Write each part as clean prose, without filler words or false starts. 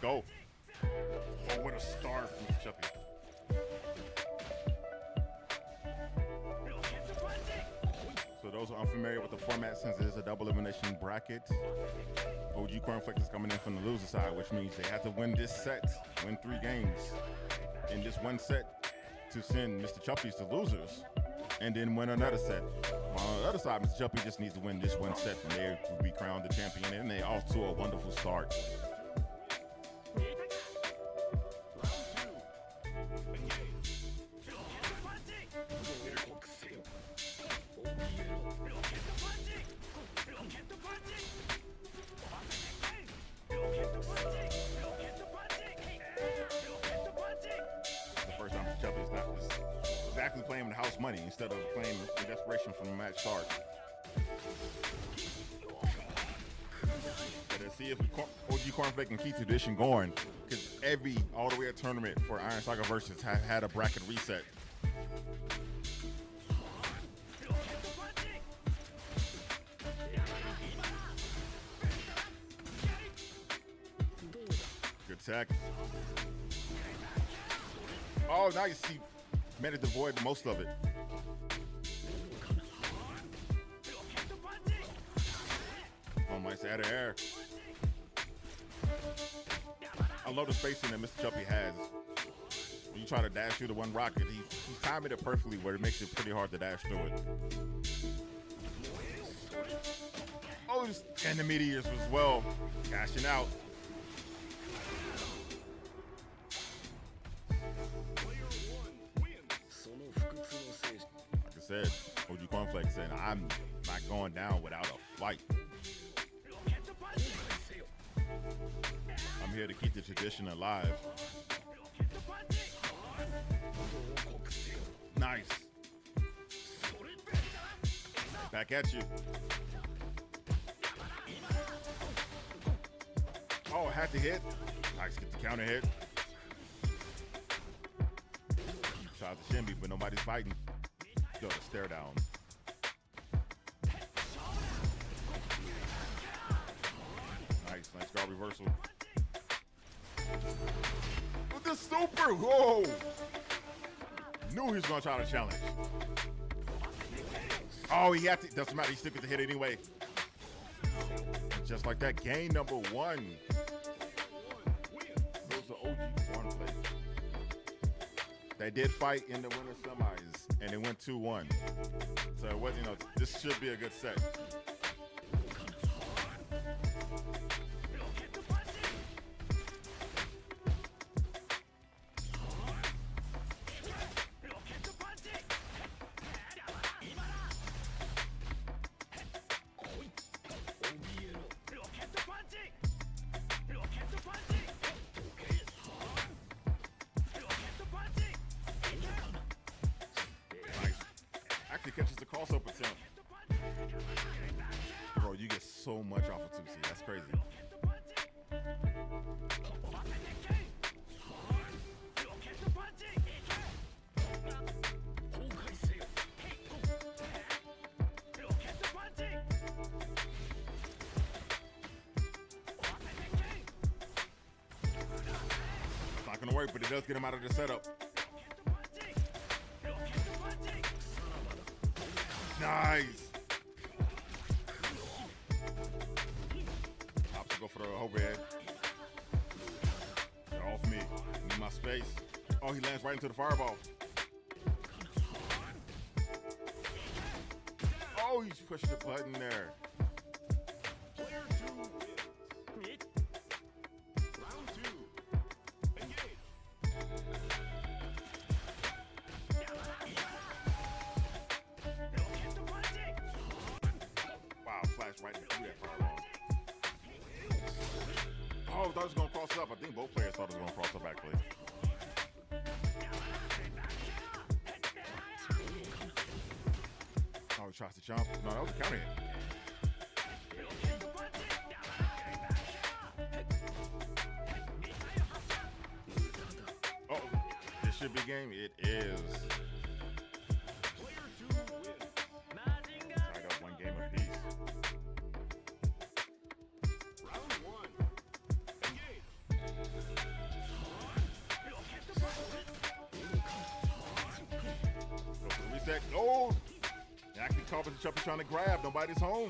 Let's go. Oh, what a start from Chuppy. So those are unfamiliar with the format, since it is a double elimination bracket, OG Cornflake is coming in from the loser side, which means they have to win this set, win 3 games in this one set to send Mr. Chuppy's to losers, and then win another set. While on the other side, Mr. Chuppy just needs to win this one set, and they will be crowned the champion, and they off to a wonderful start. Exactly playing with house money instead of playing in desperation from the match start. But let's see if OG Cornflake can keep tradition going, because every all the way tournament for Iron Saga Versus have had a bracket reset. Good tech. Oh, now you see. Managed to avoid most of it. Oh my, out of air. I love the spacing that Mr. Chuppy has. When you try to dash through the one rocket, he's timing it perfectly where it makes it pretty hard to dash through it. Oh, and the meteors as well. Cashing out. Said OG Cornflake said, I'm not going down without a fight. I'm here to keep the tradition alive. Nice. Back at you. Oh, had to hit. Nice, get the counter hit. Shout out to Shimby, but nobody's fighting. Yo, the stare down. Nice guard reversal. With the super, whoa! Knew he was gonna try to challenge. Oh, he had to, doesn't matter, he still gets the hit anyway. Just like that, game number 1. Those are OG Cornflake. They did fight in the winter semis, and it went 2-1. So what, you know, this should be a good set. Actually catches the cross-up attempt. Bro, you get so much off of 2C. That's crazy. It's not going to work, but it does get him out of the setup. Nice. Opts to go for the overhead. They're off me. I need my space. Oh, he lands right into the fireball. Oh, he's pushed the button there. Player 2 wins. Round 2. Engage. Wow, flash right through that fireball. Oh, I thought it was going to cross up. I think both players thought it was going to cross up actually. Oh, he tries to jump. No, that was a counter hit. Oh, this should be game. It is. Player 2 wins. Tied up one game apiece. Round 1. Engage. hold. Actually caught with the Chuppy trying to grab. Nobody's home.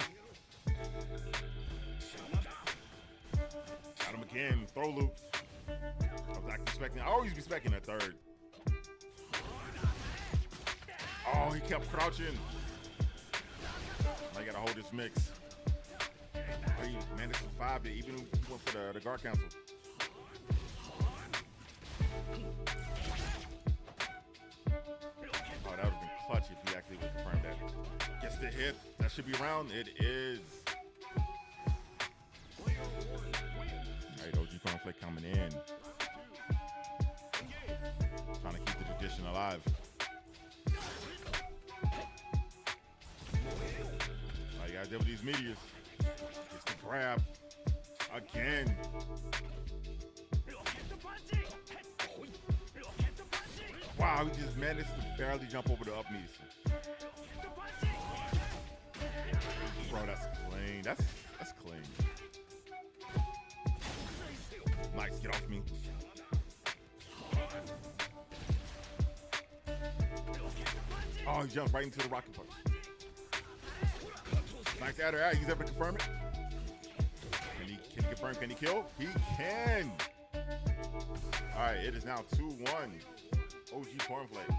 Got him again. Throw loop. I was actually expecting. I always be expecting a third. Oh, he kept crouching. Now you gotta hold this mix. Oh, he managed to survive it, even when he went for the guard cancel. Oh, that would have been clutch if he actually would confirm that. Gets the hit. That should be round. It is. All right, ogcornflake coming in. Trying to keep the tradition alive. All you gotta deal with these meteors. It's the grab. Again. Wow, he just managed to barely jump over the up knees. Bro, that's clean. That's clean. Nice, get off me. Oh, he jumped right into the rocket punch. Nice adder out. He's able to confirm it. Can he confirm? Can he kill? He can. All right, it is now 2-1. ogcornflake.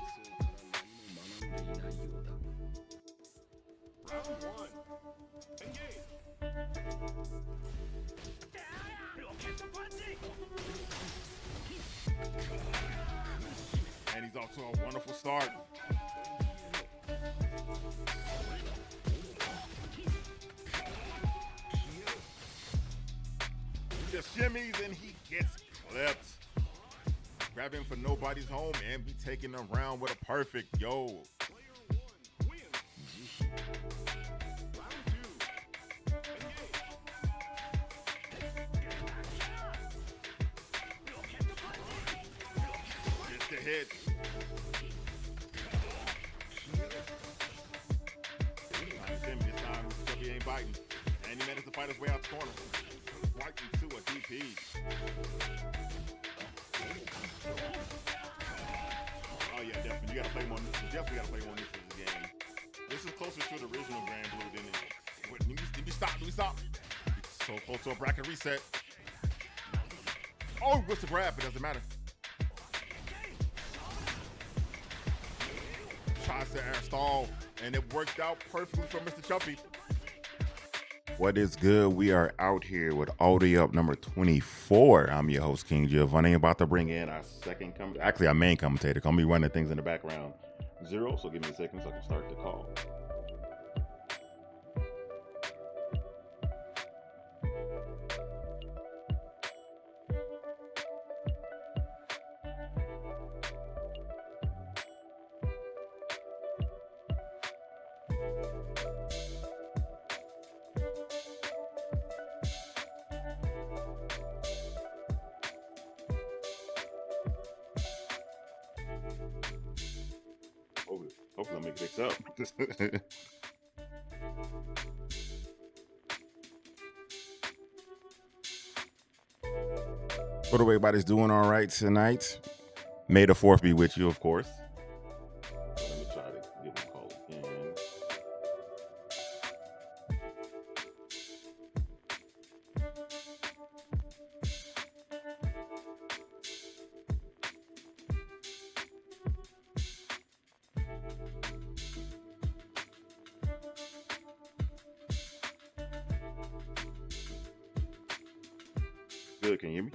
Round one. Engage. And he's off to a wonderful start. He just shimmies and he gets clipped. Grabbing for nobody's home and be taking them around with a perfect. Yo. Player one wins. Round two. Engage. Gets the hit. This time, Chuppy ain't biting. And he managed to fight his way out the corner. Right into a DP. Oh yeah, definitely. You gotta play more. You definitely gotta play more Nietzsche in this game. This is closer to the original Grand Blue than it. Wait, let me stop. Let me stop. It's so close to a bracket reset. Oh, what's the grab? It doesn't matter. Tries to air stall, and it worked out perfectly for Mr. Chuppy. What is good? We are out here with audio up number 24. I'm your host, King Giovanni, about to bring in our our main commentator. Gonna be running things in the background. Zero, so give me a second so I can start the call. Hopefully I'll make it fix up. Hope everybody's doing all right tonight. May the 4th be with you, of course. Let me try to give him a call again. Good, can you hear me?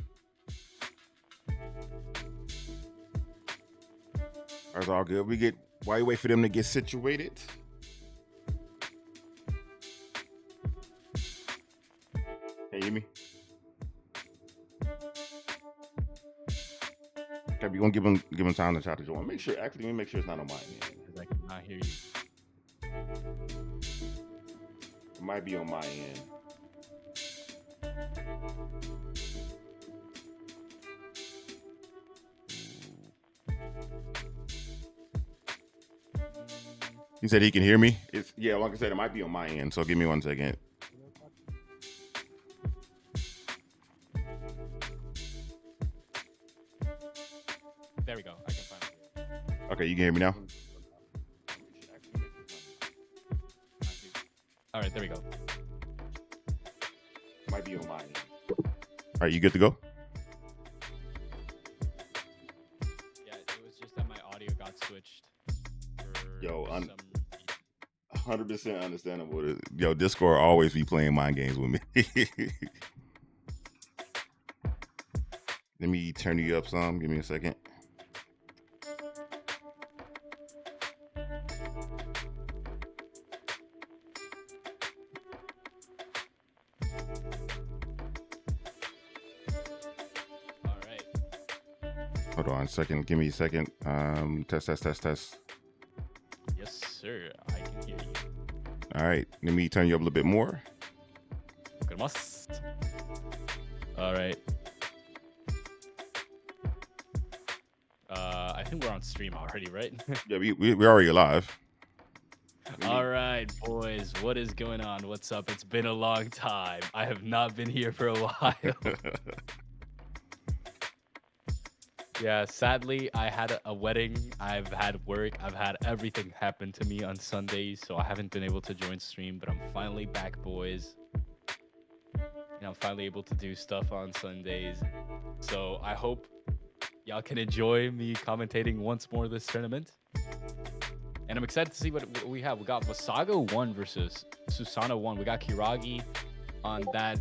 That's all good. While you wait for them to get situated. Can you hear me? Okay, we're gonna give him time to try to join. Let me make sure it's not on my end. Because I cannot hear you. It might be on my end. He said he can hear me. Yeah, like I said, it might be on my end. So give me 1 second. There we go. I can find it. Okay, you can hear me now? All right, there we go. Might be on my end. All right, you good to go? Yeah, it was just that my audio got switched. Yo, some... 100% understandable. Yo, Discord always be playing mind games with me. Let me turn you up some. Give me a second. All right. Hold on a second. Give me a second. Test. Yes, sir. I can hear you. All right. Let me turn you up a little bit more. All right. I think we're on stream already, right? Yeah, we're already alive. All right, boys. What is going on? What's up? It's been a long time. I have not been here for a while. Yeah, sadly, I had a wedding. I've had work. I've had everything happen to me on Sundays, so I haven't been able to join stream, but I'm finally back, boys. And I'm finally able to do stuff on Sundays. So I hope y'all can enjoy me commentating once more this tournament. And I'm excited to see what we have. We got Vassago 1 versus Susanoo 1. We got Kiragi on that.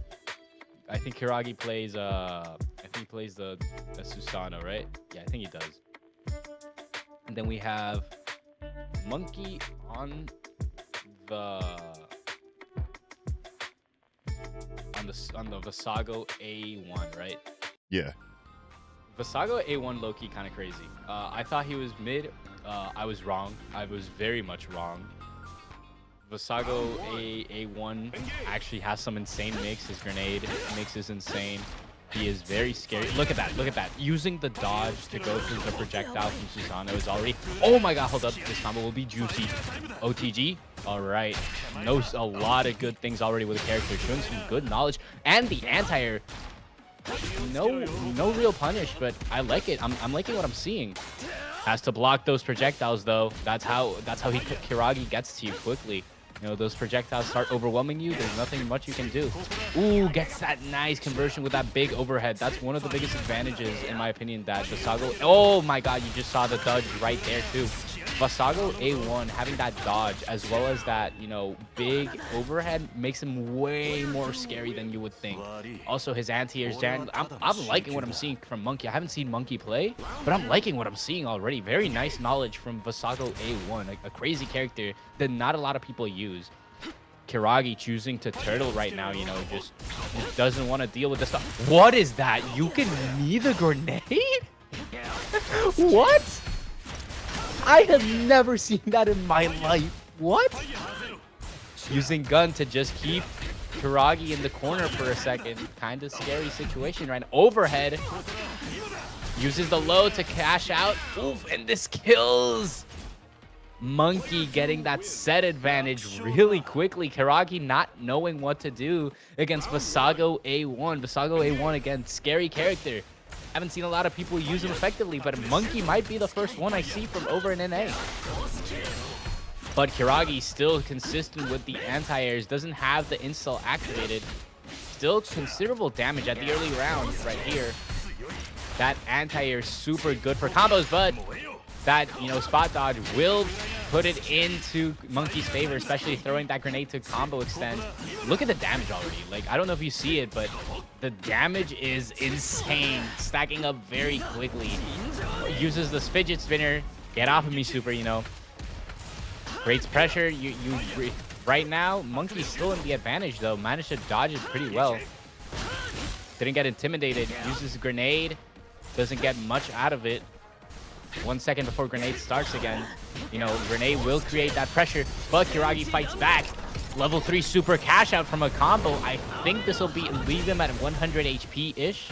I think Kiragi plays I think he plays the Susanoo, right? Yeah, I think he does. And then we have Monkey on the Vassago A1, right? Yeah. Vassago A1 low-key kind of crazy. I thought he was mid. I was wrong. I was very much wrong. Vassago A1 actually has some insane mix. His grenade mix is insane. He is very scary. Look at that. Look at that. Using the dodge to go through the projectile from Susanoo is already... Oh my god, hold up. This combo will be juicy. OTG. All right. Knows a lot of good things already with the character. Showing some good knowledge. And the anti-air. No real punish, but I like it. I'm liking what I'm seeing. Has to block those projectiles though. That's how Kiragi gets to you quickly. You know, those projectiles start overwhelming you. There's nothing much you can do. Ooh, gets that nice conversion with that big overhead. That's one of the biggest advantages, in my opinion, that Vassago... Oh my god, you just saw the dodge right there too. Vassago A1 having that dodge as well as that, you know, big overhead makes him way more scary than you would think. Also, his anti-airs, I'm liking what I'm seeing from Monkey. I haven't seen Monkey play, but I'm liking what I'm seeing already. Very nice knowledge from Vassago A1, a crazy character that not a lot of people use. Kiragi choosing to turtle right now, you know, just doesn't want to deal with this stuff. What is that? You can knee the grenade? What? I have never seen that in my life. What? Using gun to just keep Kiragi in the corner for a second. Kind of scary situation right now. Overhead. Uses the low to cash out. Oof, and this kills. Monkey getting that set advantage really quickly. Kiragi not knowing what to do against Vassago A1. Vassago A1, again, scary character. Haven't seen a lot of people use him effectively, but Monkey might be the first one I see from over in NA. But Kiragi still consistent with the anti-airs, doesn't have the install activated. Still considerable damage at the early round right here. That anti-air is super good for combos, but that, you know, spot dodge will put it into Monkey's favor, especially throwing that grenade to combo extend. Look at the damage already. Like, I don't know if you see it, but the damage is insane, stacking up very quickly. Uses this fidget spinner. Get off of me, super, you know. Creates pressure. Right now, Monkey's still in the advantage, though. Managed to dodge it pretty well. Didn't get intimidated. Uses grenade. Doesn't get much out of it. 1 second before grenade starts again. You know, grenade will create that pressure, but Kiragi fights back. Level 3 super cash out from a combo. I think this will leave him at 100 HP-ish.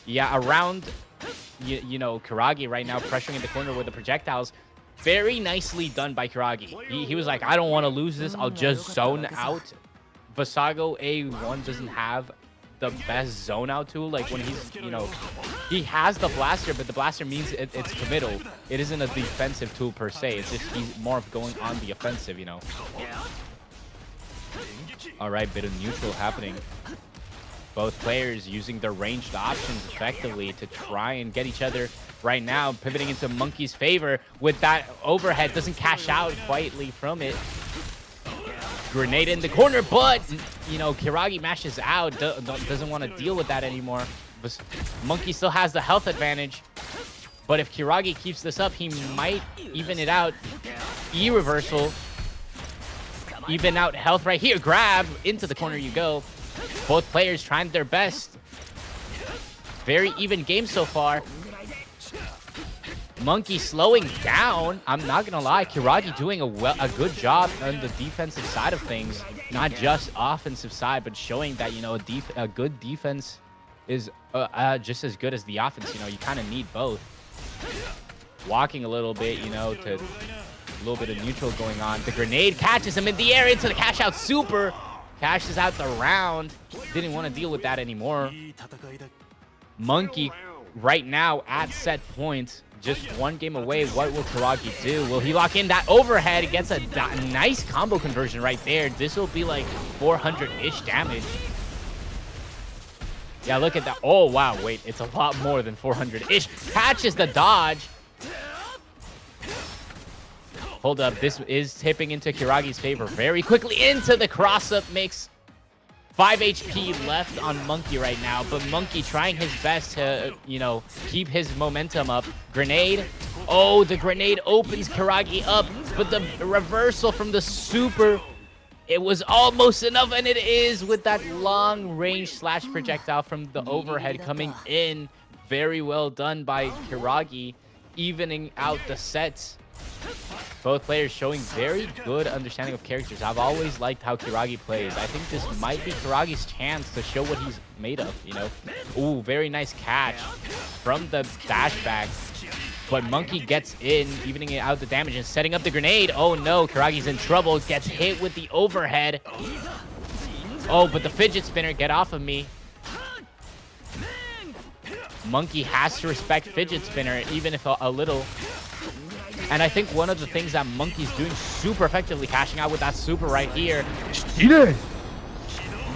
Yeah, around, you know, Kiragi right now pressuring in the corner with the projectiles. Very nicely done by Kiragi. He was like, I don't want to lose this. I'll just zone out. Vassago A1 doesn't have the best zone out tool. Like when he's, you know, he has the blaster, but the blaster means it's committal. It isn't a defensive tool per se. It's just he's more of going on the offensive, you know. All right, bit of neutral happening. Both players using their ranged options effectively to try and get each other right now, pivoting into Monkey's favor with that overhead. Doesn't cash out quietly from it. Grenade in the corner, but, you know, Kiragi mashes out. Doesn't want to deal with that anymore. Monkey still has the health advantage. But if Kiragi keeps this up, he might even it out. E-reversal. Even out health right here. Grab. Into the corner you go. Both players trying their best. Very even game so far. Monkey slowing down. I'm not going to lie. Kiragi doing a good job on the defensive side of things. Not just offensive side, but showing that, you know, a good defense is just as good as the offense. You know, you kind of need both. Walking a little bit, you know, to a little bit of neutral going on. The grenade catches him in the air into the cash out super. Cashes out the round. Didn't want to deal with that anymore. Monkey right now at set point. Just one game away. What will Kiragi do? Will he lock in that overhead? Gets a nice combo conversion right there. This will be like 400-ish damage. Yeah, look at that. Oh, wow. Wait, it's a lot more than 400-ish. Catches the dodge. Hold up. This is tipping into Kiragi's favor very quickly into the cross-up mix. 5 HP left on Monkey right now, but Monkey trying his best to, you know, keep his momentum up. Grenade. Oh, the grenade opens Kiragi up, but the reversal from the super, it was almost enough, and it is with that long range slash projectile from the overhead coming in. Very well done by Kiragi, evening out the sets. Both players showing very good understanding of characters. I've always liked how Kiragi plays. I think this might be Kiragi's chance to show what he's made of, you know? Ooh, very nice catch from the dash back. But Monkey gets in, evening it out the damage and setting up the grenade. Oh no, Kiragi's in trouble. Gets hit with the overhead. Oh, but the fidget spinner, get off of me. Monkey has to respect fidget spinner, even if a little. And I think one of the things that Monkey's doing super effectively, cashing out with that super right here.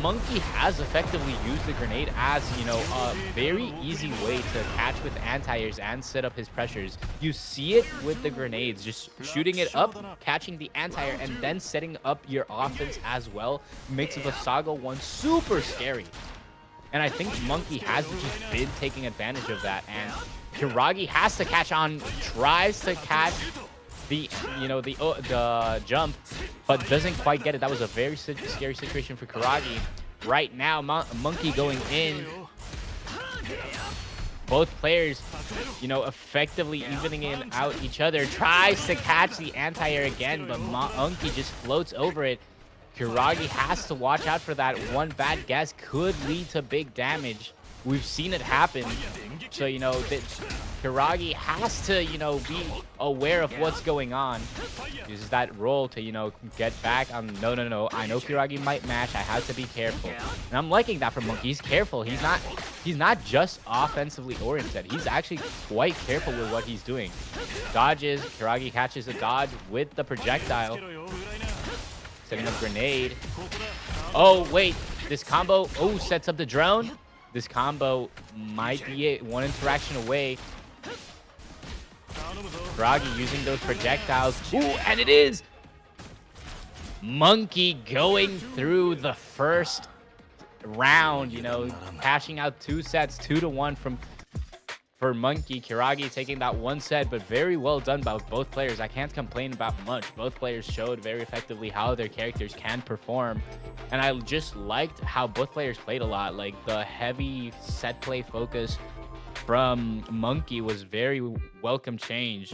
Monkey has effectively used the grenade as, you know, a very easy way to catch with anti-airs and set up his pressures. You see it with the grenades, just shooting it up, catching the anti-air, and then setting up your offense as well. Makes the Saga one super scary. And I think Monkey has just been taking advantage of that. And Kiragi has to catch on, tries to catch the, you know, the jump, but doesn't quite get it. That was a very scary situation for Kiragi. Right now, Monkey going in. Both players, you know, effectively evening in out each other. Tries to catch the anti-air again, but Monkey just floats over it. Kiragi has to watch out for that. One bad guess could lead to big damage. We've seen it happen. So, you know, Kiragi has to, you know, be aware of what's going on. Uses that roll to, you know, get back on. No. I know Kiragi might mash. I have to be careful. And I'm liking that from Monkey. He's careful. He's not just offensively oriented. He's actually quite careful with what he's doing. Dodges. Kiragi catches a dodge with the projectile. Setting up grenade. Oh, wait. This combo, oh, sets up the drone. This combo might be it. One interaction away. Kiragi using those projectiles. Ooh, and it is! Monkey going through the first round, you know, cashing out 2 sets, 2-1 for Monkey. Kiragi taking that 1 set, but very well done by both players. I can't complain about much. Both players showed very effectively how their characters can perform. And I just liked how both players played a lot. Like, the heavy set play focus from Monkey was very welcome change.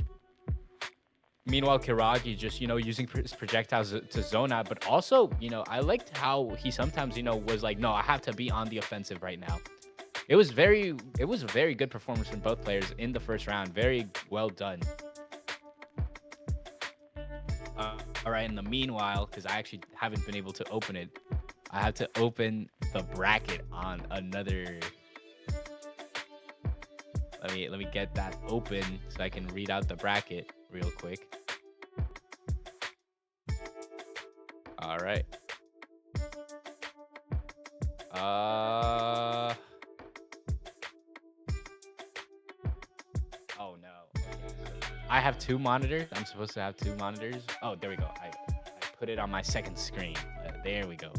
Meanwhile, Kiragi just, you know, using his projectiles to zone out. But also, you know, I liked how he sometimes, you know, was like, no, I have to be on the offensive right now. It was a very good performance from both players in the first round. Very well done. All right, in the meanwhile, because I actually haven't been able to open it, I have to open the bracket on another. Let me get that open so I can read out the bracket real quick. All right. Oh no. Okay, so I have 2 monitors. I'm supposed to have 2 monitors. Oh, there we go. I put it on my second screen. There we go.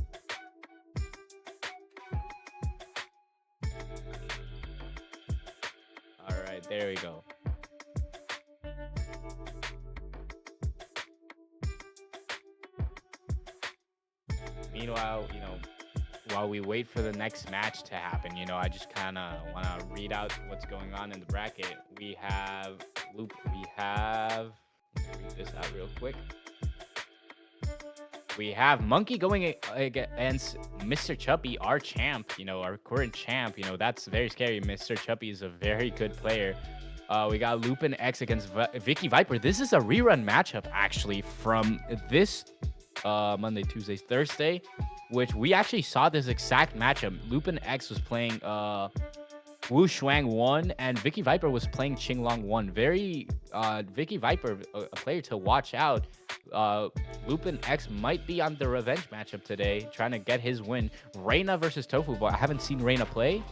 All right, there we go. Meanwhile, while we wait for the next match to happen, I just kind of want to read out what's going on in the bracket. We have let me read this out real quick. We have Monkey going against Mr. Chuppy, our champ, our current champ. That's very scary. Mr. Chuppy is a very good player. We got Lupin X against VickiViper. This is a rerun matchup, actually, from this Monday, Tuesday, Thursday, which we actually saw this exact matchup. Lupin X was playing Wu Shuang 1, and VickiViper was playing Qinglong 1. Very VickiViper, a player to watch out. Lupin X might be on the revenge matchup today, trying to get his win. Reina versus Tofu Boy. I haven't seen Reina play,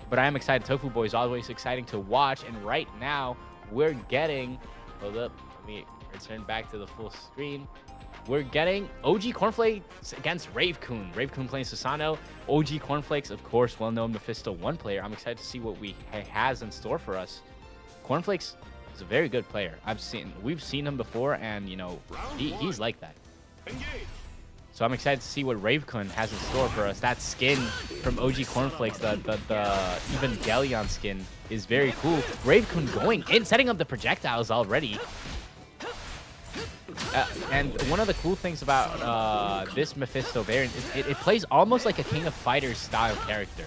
but I am excited. Tofu Boy is always exciting to watch, and right now we're getting. Hold up, let me return back to the full screen. We're getting ogcornflakes against Rave-Kun. Rave-Kun playing Susanoo. ogcornflakes, of course, well-known Mephisto 1 player. I'm excited to see what he has in store for us. Cornflakes is a very good player. We've seen him before, and he's like that. So I'm excited to see what Rave-Kun has in store for us. That skin from ogcornflakes, the Evangelion skin, is very cool. Rave-Kun going in, setting up the projectiles already. And one of the cool things about this Mephisto variant is it plays almost like a King of Fighters style character.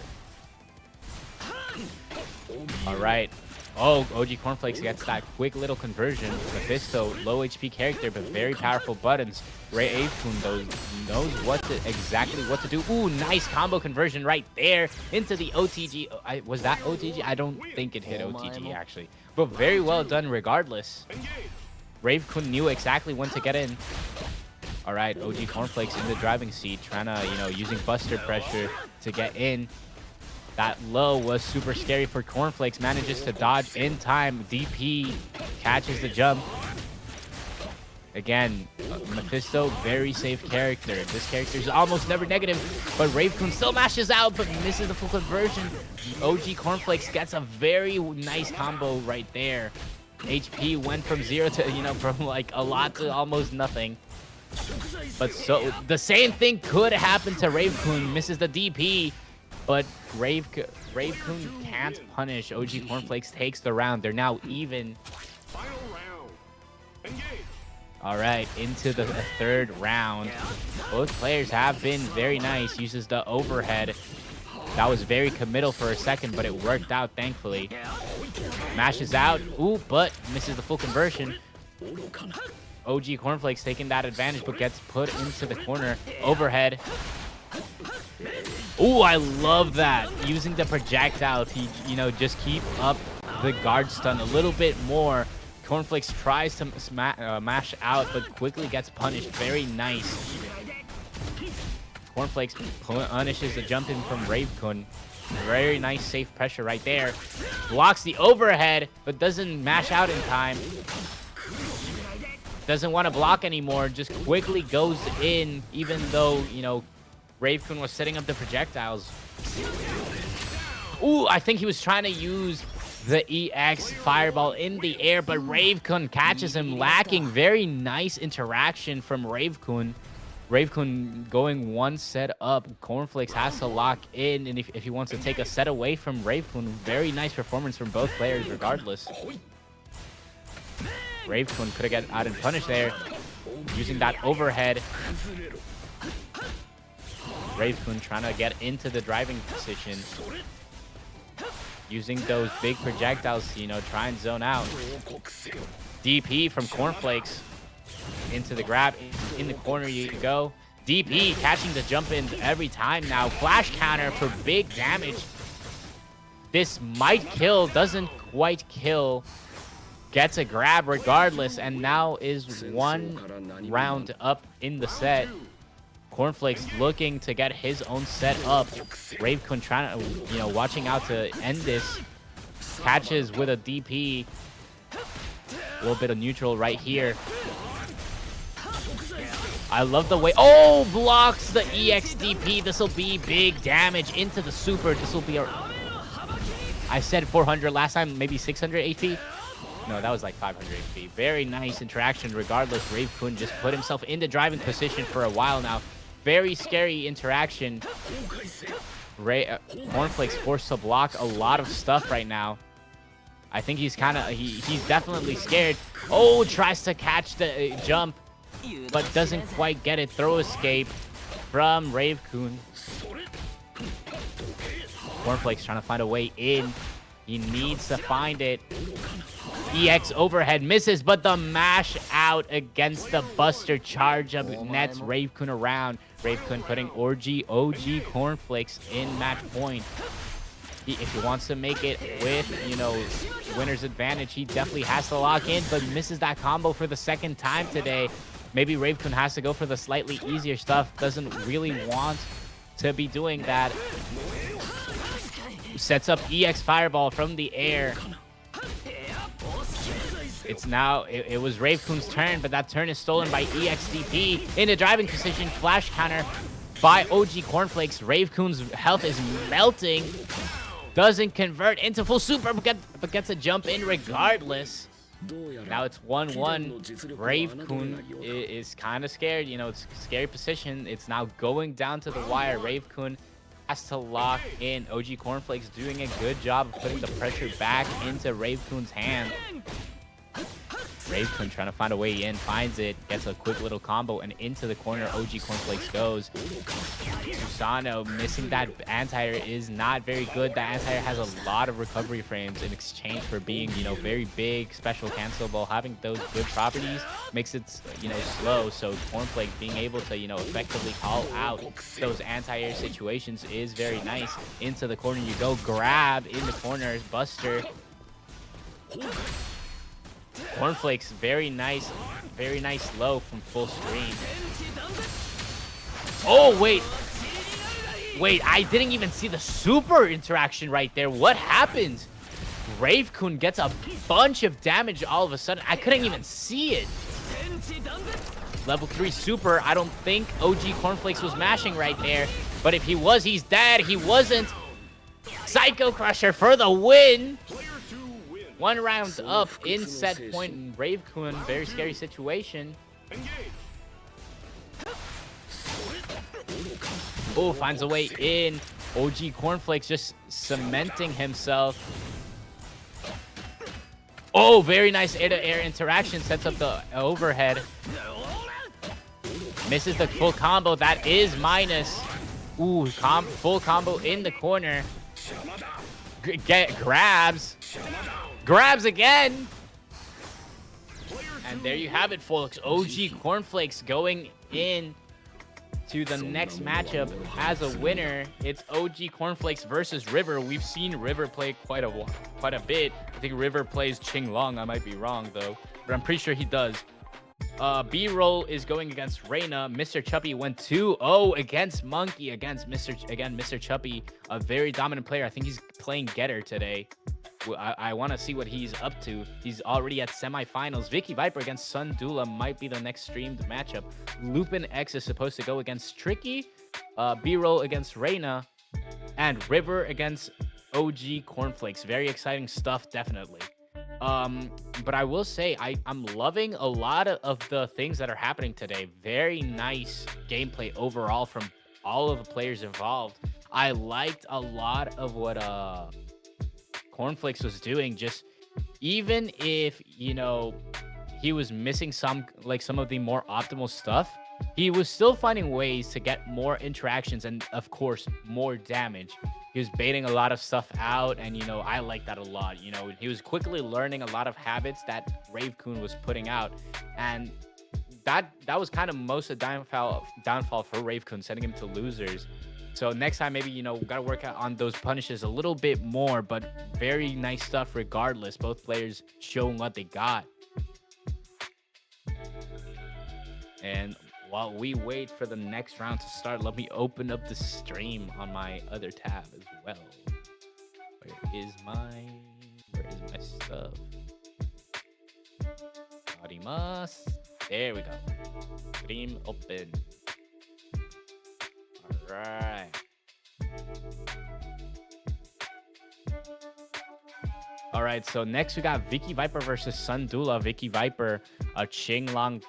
All right. Oh, ogcornflakes gets that quick little conversion. Mephisto, low HP character, but very powerful buttons. Rave-Kun knows exactly what to do. Ooh, nice combo conversion right there into the OTG. Was that OTG? I don't think it hit OTG, actually. But very well done regardless. Rave-Kun knew exactly when to get in. All right, ogcornflakes in the driving seat, trying to, using buster pressure to get in. That low was super scary for Cornflakes. Manages to dodge in time. DP catches the jump. Again, Mephisto, very safe character. This character is almost never negative, but Rave-Kun still mashes out, but misses the full conversion. ogcornflakes gets a very nice combo right there. HP went from 0 to, from like a lot to almost nothing. But so the same thing could happen to Rave-Kun. Misses the DP, but Rave-Kun can't punish. ogcornflakes takes the round. They're now even. Final round. Engage. All right, into the third round. Both players have been very nice. Uses the overhead. That was very committal for a second, but it worked out, thankfully. Mashes out. Ooh, but misses the full conversion. ogcornflakes taking that advantage, but gets put into the corner. Overhead. Ooh, I love that. Using the projectile to, just keep up the guard stun a little bit more. Cornflakes tries to mash out, but quickly gets punished. Very nice. Cornflakes punishes the jump in from Rave-Kun. Very nice safe pressure right there. Blocks the overhead, but doesn't mash out in time. Doesn't want to block anymore. Just quickly goes in, even though, Rave-Kun was setting up the projectiles. Ooh, I think he was trying to use the EX fireball in the air, but Rave-Kun catches him, lacking. Very nice interaction from Rave-Kun. Rave-Kun going one set up. Cornflakes has to lock in, and if he wants to take a set away from Rave-Kun, very nice performance from both players regardless. Rave-Kun could have got out and punished there, using that overhead. Rave-Kun trying to get into the driving position, using those big projectiles to, try and zone out. DP from Cornflakes. Into the grab, in the corner you go. DP catching the jump ins every time now. Flash counter for big damage. This might kill, doesn't quite kill. Gets a grab regardless, and now is one round up in the set. Cornflakes looking to get his own set up. Rave-Kun trying to, you know, watching out to end this. Catches with a DP. A little bit of neutral right here. I love the way... Oh, blocks the EXDP. This will be big damage into the super. This will be a... I said 400 last time, maybe 600 HP. No, that was like 500 HP. Very nice interaction. Regardless, Rave-Kun just put himself in the driving position for a while now. Very scary interaction. Cornflakes forced to block a lot of stuff right now. I think he's kind of... He's definitely scared. Oh, tries to catch the jump, but doesn't quite get it. Throw escape from Rave-Kun. Cornflakes trying to find a way in. He needs to find it. EX overhead misses, but the mash out against the Buster charge up nets Rave-Kun around. Rave-Kun putting OG Cornflakes in match point. If he wants to make it with, you know, winner's advantage, he definitely has to lock in, but misses that combo for the second time today. Maybe Rave-Kun has to go for the slightly easier stuff. Doesn't really want to be doing that. Sets up EX Fireball from the air. It's now, it was Rave-Kun's turn, but that turn is stolen by EXDP. In a driving position, flash counter by OG Cornflakes. Rave-Kun's health is melting. Doesn't convert into full super, but gets a jump in regardless. Now it's 1-1. Rave-Kun is kind of scared. You know, it's a scary position. It's now going down to the wire. Rave-Kun has to lock in. OG Cornflakes doing a good job of putting the pressure back into Rave-Kun's hand. Rave-Kun trying to find a way in, finds it, gets a quick little combo, and into the corner OG Cornflakes goes. Susanoo missing that anti-air is not very good. That anti-air has a lot of recovery frames in exchange for being, you know, very big, special cancelable. Having those good properties makes it, you know, slow. So Cornflake being able to, you know, effectively call out those anti-air situations is very nice. Into the corner you go. Grab in the corners. Buster. Cornflakes, very nice low from full screen. Oh, wait, I didn't even see the super interaction right there. What happened? Rave-Kun gets a bunch of damage all of a sudden. I couldn't even see it. Level 3 super. I don't think OG Cornflakes was mashing right there, but if he was, he's dead. He wasn't. Psycho Crusher for the win. 1 round up in set point. Rave-Kun, very scary situation. Oh, finds a way in. OG Cornflakes just cementing himself. Oh, very nice air-to-air interaction. Sets up the overhead. Misses the full combo. That is minus. Ooh, full combo in the corner. Grabs again. And there you have it, folks. OG Cornflakes going in to the next matchup as a winner. It's OG Cornflakes versus River. We've seen River play quite a bit. I think River plays Qinglong. I might be wrong though, but I'm pretty sure he does. B-roll is going against Reina. Mr. Chuppy went 2-0 against Monkey, against Mr. Chuppy, a very dominant player. I think he's playing Getter today. I want to see what he's up to. He's already at semifinals. VickiViper against Sundula might be the next streamed matchup. Lupin X is supposed to go against Tricky. B-roll against Reina. And River against OG Cornflakes. Very exciting stuff, definitely. But I will say I'm loving a lot of the things that are happening today. Very nice gameplay overall from all of the players involved. I liked a lot of what Cornflakes was doing. Just even if, you know, he was missing some of the more optimal stuff, he was still finding ways to get more interactions and, of course, more damage. He was baiting a lot of stuff out, and, you know, I like that a lot. You know, he was quickly learning a lot of habits that Rave-Kun was putting out, and that was kind of most of the downfall for Rave-Kun, sending him to losers. So next time, maybe, you know, gotta work out on those punishes a little bit more, but very nice stuff regardless. Both players showing what they got. And while we wait for the next round to start, let me open up the stream on my other tab as well. Where is my stuff? Arimasu. There we go. Stream open. All right. All right, so next we got VickiViper versus Sundula. VickiViper, a qinglong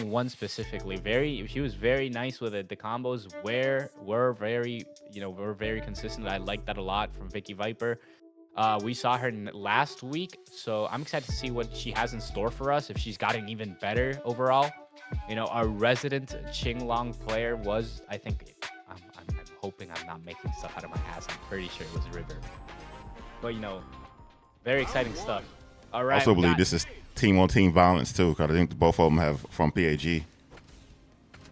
one specifically. She was very nice with it. The combos were very consistent. I like that a lot from VickiViper. We saw her last week, so I'm excited to see what she has in store for us. If she's gotten even better overall, our resident qinglong player was, I think, I'm hoping I'm not making stuff out of my ass. I'm pretty sure it was River, but very exciting stuff. All right. I also believe this is team-on-team violence too, because I think both of them have from PAG.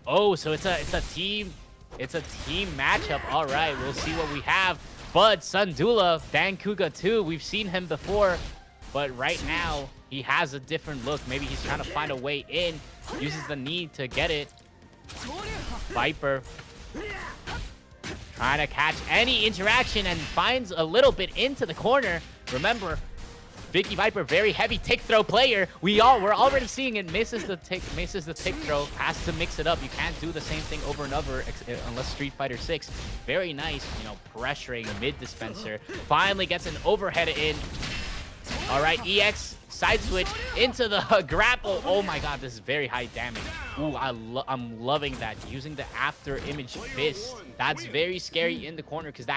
Oh, so it's a team matchup. All right, we'll see what we have. But Sundula, dancouga too. We've seen him before, but right now he has a different look. Maybe he's trying to find a way in. Uses the knee to get it. Viper trying to catch any interaction and finds a little bit into the corner. Remember, VickiViper, very heavy tick throw player. We're already seeing it. Misses the tick throw. Has to mix it up. You can't do the same thing over and over unless Street Fighter 6. Very nice, pressuring mid dispenser. Finally gets an overhead in. All right, EX side switch into the grapple. Oh my God, this is very high damage. Ooh, I'm loving that. Using the after image fist. That's very scary in the corner because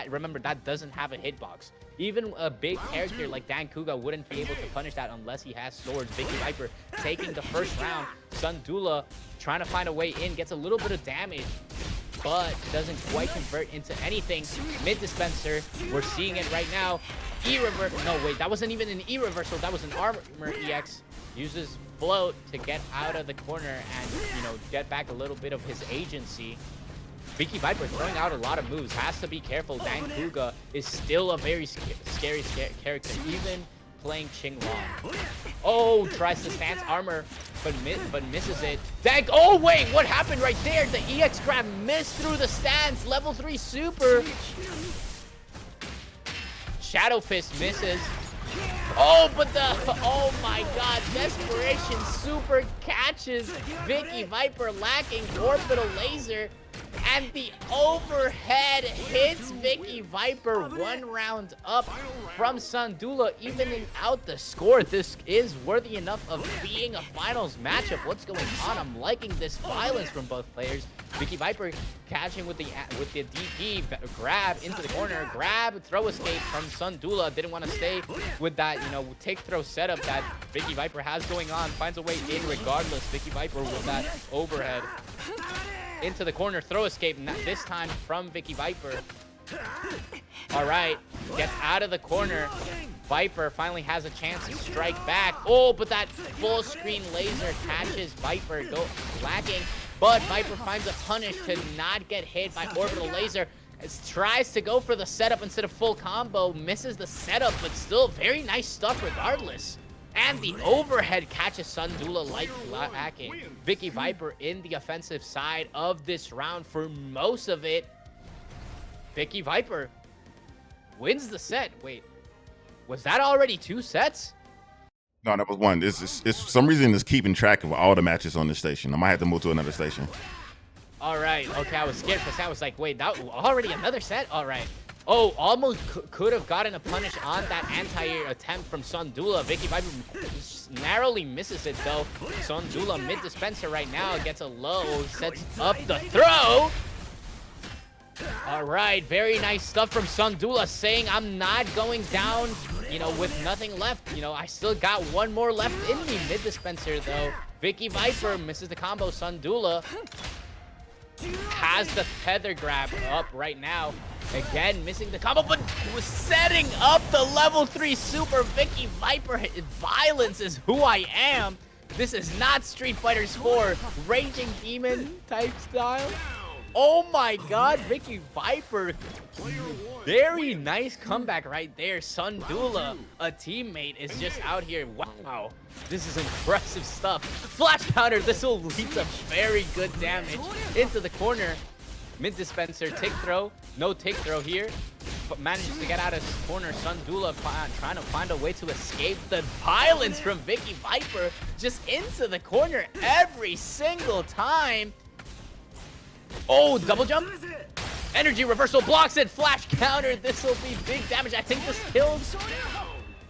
remember, that doesn't have a hitbox. Even a big character like dancouga wouldn't be able to punish that unless he has swords. VickiViper taking the first round. Sundula trying to find a way in, gets a little bit of damage, but doesn't quite convert into anything. Mid dispenser, we're seeing it right now. E-reverse, no wait, that wasn't even an E-reversal, that was an armor EX. Uses float to get out of the corner and, get back a little bit of his agency. VickiViper throwing out a lot of moves. Has to be careful. dancouga is still a very scary character, even playing qinglong. Oh, tries to stance armor, but misses it. Oh, wait, what happened right there? The EX grab missed through the stance. Level 3 super. Shadow Fist misses. Oh, but oh my God, Desperation super catches VickiViper lacking orbital laser. And the overhead hits VickiViper 1 round up from Sundula, evening out the score. This is worthy enough of being a finals matchup. What's going on? I'm liking this violence from both players. VickiViper catching with the DP, grab into the corner, grab, throw escape from Sundula. Didn't want to stay with that, take throw setup that VickiViper has going on. Finds a way in regardless. VickiViper with that overhead. Into the corner, throw escape, this time from VickiViper. All right, gets out of the corner. Viper finally has a chance to strike back. Oh, but that full screen laser catches Viper, lacking. But Viper finds a punish to not get hit by orbital laser. Tries to go for the setup instead of full combo, misses the setup, but still very nice stuff regardless. And the overhead catches Sundula like lacking. VickiViper in the offensive side of this round for most of it. VickiViper wins the set. Wait, was that already 2 sets? No, that was 1. It's for some reason it's keeping track of all the matches on this station. I might have to move to another station. All right, okay, I was scared for a second. I was like, wait, that already another set? All right. Oh, almost could have gotten a punish on that anti-air attempt from Sundula. VickiViper narrowly misses it, though. Sundula mid-dispenser right now gets a low, sets up the throw. All right, very nice stuff from Sundula, saying I'm not going down, with nothing left. I still got 1 more left in me. Mid-dispenser, though. VickiViper misses the combo. Sundula has the feather grab up right now. Again, missing the combo, but was setting up the level 3 super. VickiViper. Violence is who I am. This is not Street Fighter 4 Raging Demon type style. Oh my god, VickiViper. Very nice comeback right there. Sundula, a teammate, is just out here. Wow, this is impressive stuff. Flash counter, this will lead to very good damage into the corner. Mid dispenser, tick throw. No tick throw here. But manages to get out of his corner. Sundula trying to find a way to escape the violence from VickiViper. Just into the corner every single time. Oh, double jump. Energy reversal blocks it. Flash counter. This will be big damage. I think this kills.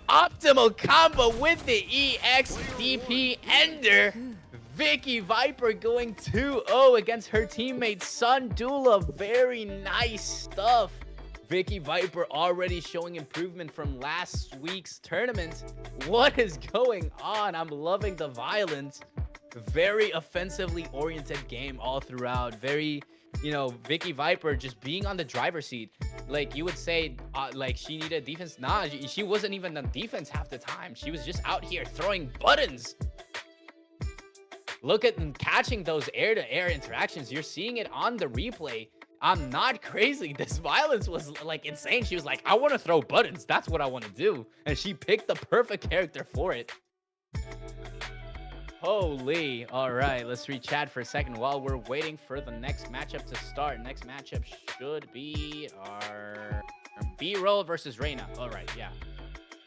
Optimal combo with the EXDP ender. VickiViper going 2-0 against her teammate Sundula. Very nice stuff. VickiViper already showing improvement from last week's tournament. What is going on? I'm loving the violence. Very offensively oriented game all throughout. Very, you know, VickiViper just being on the driver's seat. Like you would say, like she needed defense. Nah, she wasn't even on defense half the time. She was just out here throwing buttons. Look at them catching those air-to-air interactions. You're seeing it on the replay. I'm not crazy. This violence was like insane. She was like, I want to throw buttons. That's what I want to do. And she picked the perfect character for it. Holy. All right, let's re-chat for a second while we're waiting for the next matchup to start. Next matchup should be our B-roll versus Reina. All right, yeah.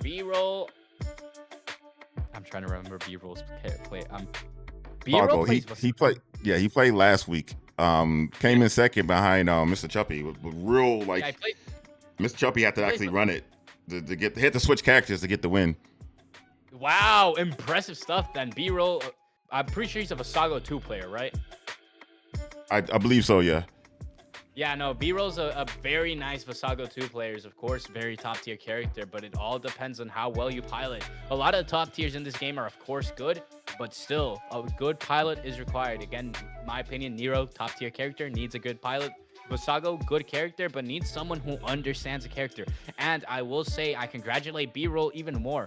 B-roll. I'm trying to remember B-roll's play. B-roll he played. Yeah, he played last week. Came in second behind Mr. Chuppy with real like. Yeah, Mr. Chuppy had to actually run it to get hit to switch characters to get the win. Wow, impressive stuff. Then B-roll. I'm pretty sure he's a Vassago 2 player, right? I believe so. Yeah. Yeah, no, B-roll's a very nice Vassago 2 players, of course, very top tier character, but it all depends on how well you pilot. A lot of the top tiers in this game are, of course, good, but still, a good pilot is required. Again, my opinion, Nero, top tier character, needs a good pilot. Vassago, good character, but needs someone who understands the character. And I will say, I congratulate B-roll even more.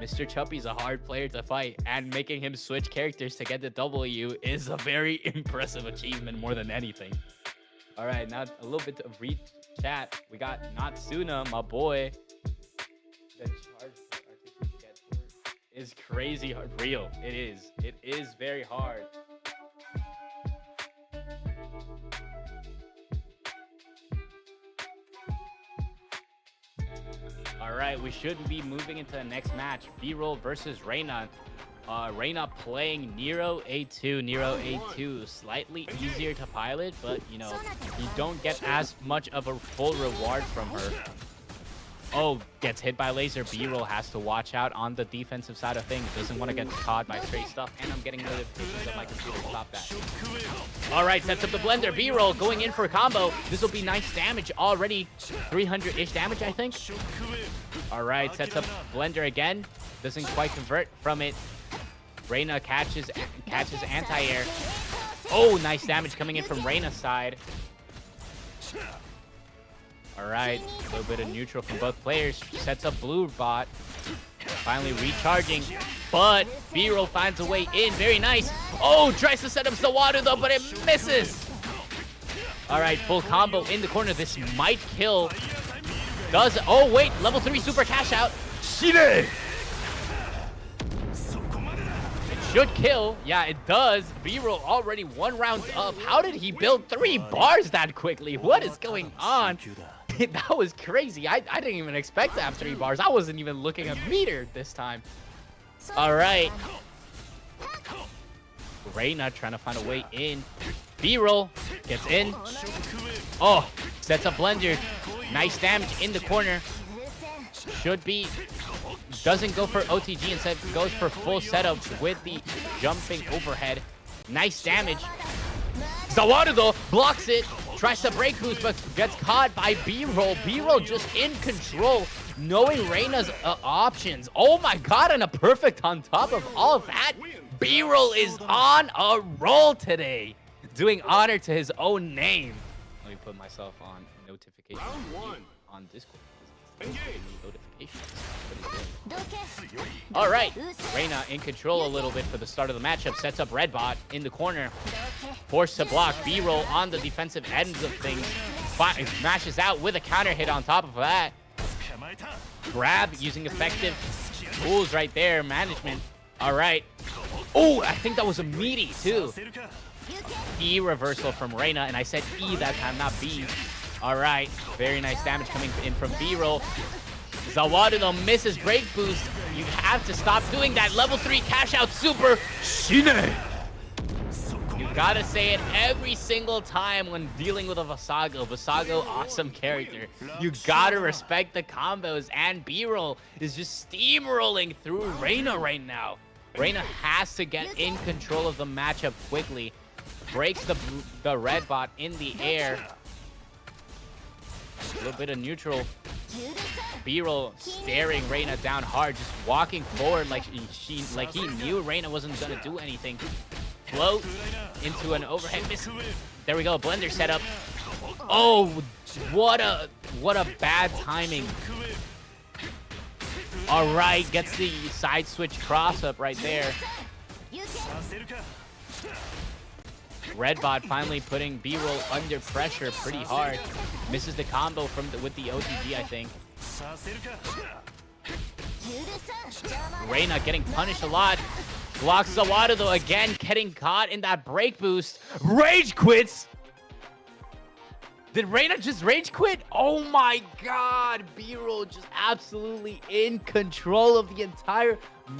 Mr. Chuppy's a hard player to fight, and making him switch characters to get the W is a very impressive achievement more than anything. All right, now a little bit of re-chat. We got Natsuna, my boy. The charge for artists to get is crazy hard. Real. It is. It is very hard. All right, we should be moving into the next match. B-roll versus Reina. Reina playing Nero A2. Nero A2 slightly easier to pilot, but you know, you don't get as much of a full reward from her. Oh, gets hit by laser. B-roll has to watch out on the defensive side of things. Doesn't want to get caught by straight stuff, and I'm getting notifications of my computer. Stop that. All right, sets up the blender. B-roll going in for a combo. This will be nice damage already. 300-ish damage, I think. All right, sets up blender again. Doesn't quite convert from it. Reina catches anti-air. Oh, nice damage coming in from Reina's side. All right, a little bit of neutral from both players. Sets up blue bot. Finally recharging, but B-roll finds a way in. Very nice. Oh, tries to set up Zawadu though, but it misses. All right, full combo in the corner. This might kill. Does, oh wait, level 3 super cash out. Shire! Should kill. Yeah, it does. B-roll already 1 round up. How did he build 3 bars that quickly? What is going on? That was crazy. I didn't even expect to have 3 bars. I wasn't even looking at meter this time. All right. Reina trying to find a way in. B-roll gets in. Oh, sets up blender. Nice damage in the corner. Should be. Doesn't go for OTG, instead goes for full setup with the jumping overhead. Nice damage. Zawadu though blocks it, tries to break boost, but gets caught by B-roll. B-roll just in control, knowing Reina's options. Oh my god, and a perfect on top of all of that. B-roll is on a roll today, doing honor to his own name. Let me put myself on notification on Discord. notifications. All right, Reina in control a little bit for the start of the matchup. Sets up red bot in the corner. Forced to block. B-roll on the defensive ends of things. Smashes out with a counter hit on top of that. Grab using effective tools right there. Management. All right. Oh, I think that was a meaty too. E reversal from Reina, and I said E that time, not B. All right. Very nice damage coming in from B-roll. Zawadu though misses break boost. You have to stop doing that. Level 3 cash out super. Shine. You gotta say it every single time when dealing with a Vassago. Vassago, awesome character. You gotta respect the combos, and B-roll is just steamrolling through Reina right now. Reina has to get in control of the matchup quickly. Breaks the red bot in the air. A little bit of neutral. B-roll staring Reina down hard, just walking forward like he knew Reina wasn't gonna do anything. Float into an overhead miss. There we go, blender setup. Oh, what a bad timing. All right, gets the side switch cross up right there. Red bot finally putting B-roll under pressure pretty hard. Misses the combo with the OTG, I think. Reina getting punished a lot. Blocks Zawada though, again getting caught in that break boost. Rage quits. Did Reina just rage quit? Oh my god, B-roll just absolutely in control of the entire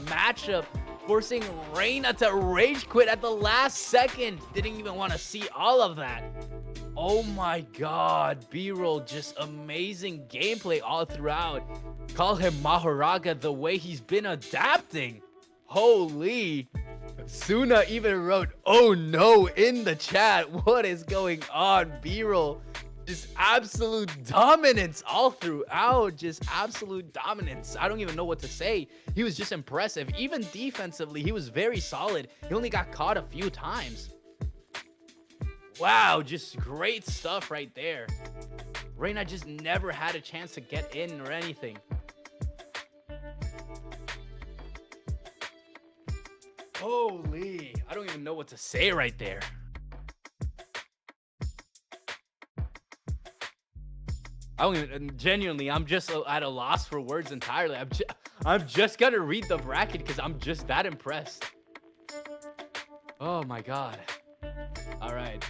matchup, forcing Reina to rage quit at the last second. Didn't even want to see all of that. Oh my god, B-roll, just amazing gameplay all throughout. Call him Maharaga the way he's been adapting. Holy. Suna even wrote, "Oh no," in the chat. What is going on, B-roll? Just absolute dominance all throughout. Just absolute dominance. I don't even know what to say. He was just impressive. Even defensively, he was very solid. He only got caught a few times. Wow, just great stuff right there. Reina just never had a chance to get in or anything. Holy, I don't even know what to say right there. I don't even, genuinely, I'm just at a loss for words entirely. I'm just gonna read the bracket because I'm just that impressed. Oh my god. All right.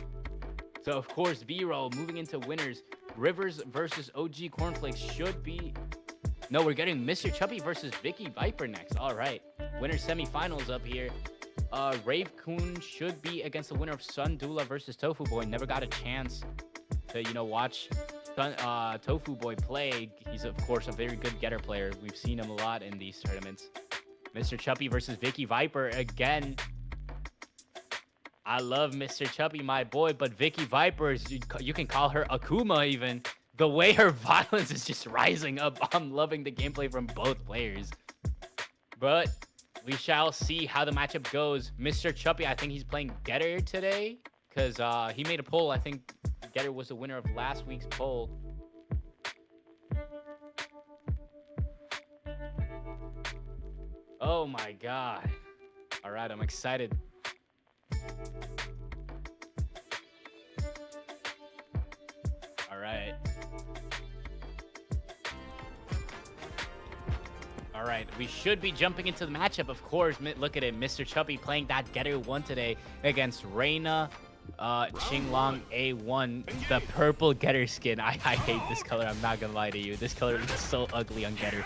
So of course, B-roll moving into winners. Rivers versus OG Cornflakes should be... No, we're getting Mr. Chubby versus VickiViper next. All right. Winner semifinals up here. Rave-Kun should be against the winner of Sundula versus Tofu Boy. Never got a chance to, you know, watch Tofu Boy play. He's, of course, a very good getter player. We've seen him a lot in these tournaments. Mr. Chubby versus VickiViper again. I love Mr. Chubby, my boy, but VickiViper, you can call her Akuma even. The way her violence is just rising up. I'm loving the gameplay from both players. But we shall see how the matchup goes. Mr. Chubby, I think he's playing Getter today because he made a poll. I think Getter was the winner of last week's poll. Oh my god. All right, I'm excited. All right. All right, we should be jumping into the matchup, of course. Look at it, Mr. Chubby playing that Getter 1 today against Reina, qinglong A1, the purple Getter skin. I hate this color, I'm not gonna lie to you. This color is so ugly on Getter.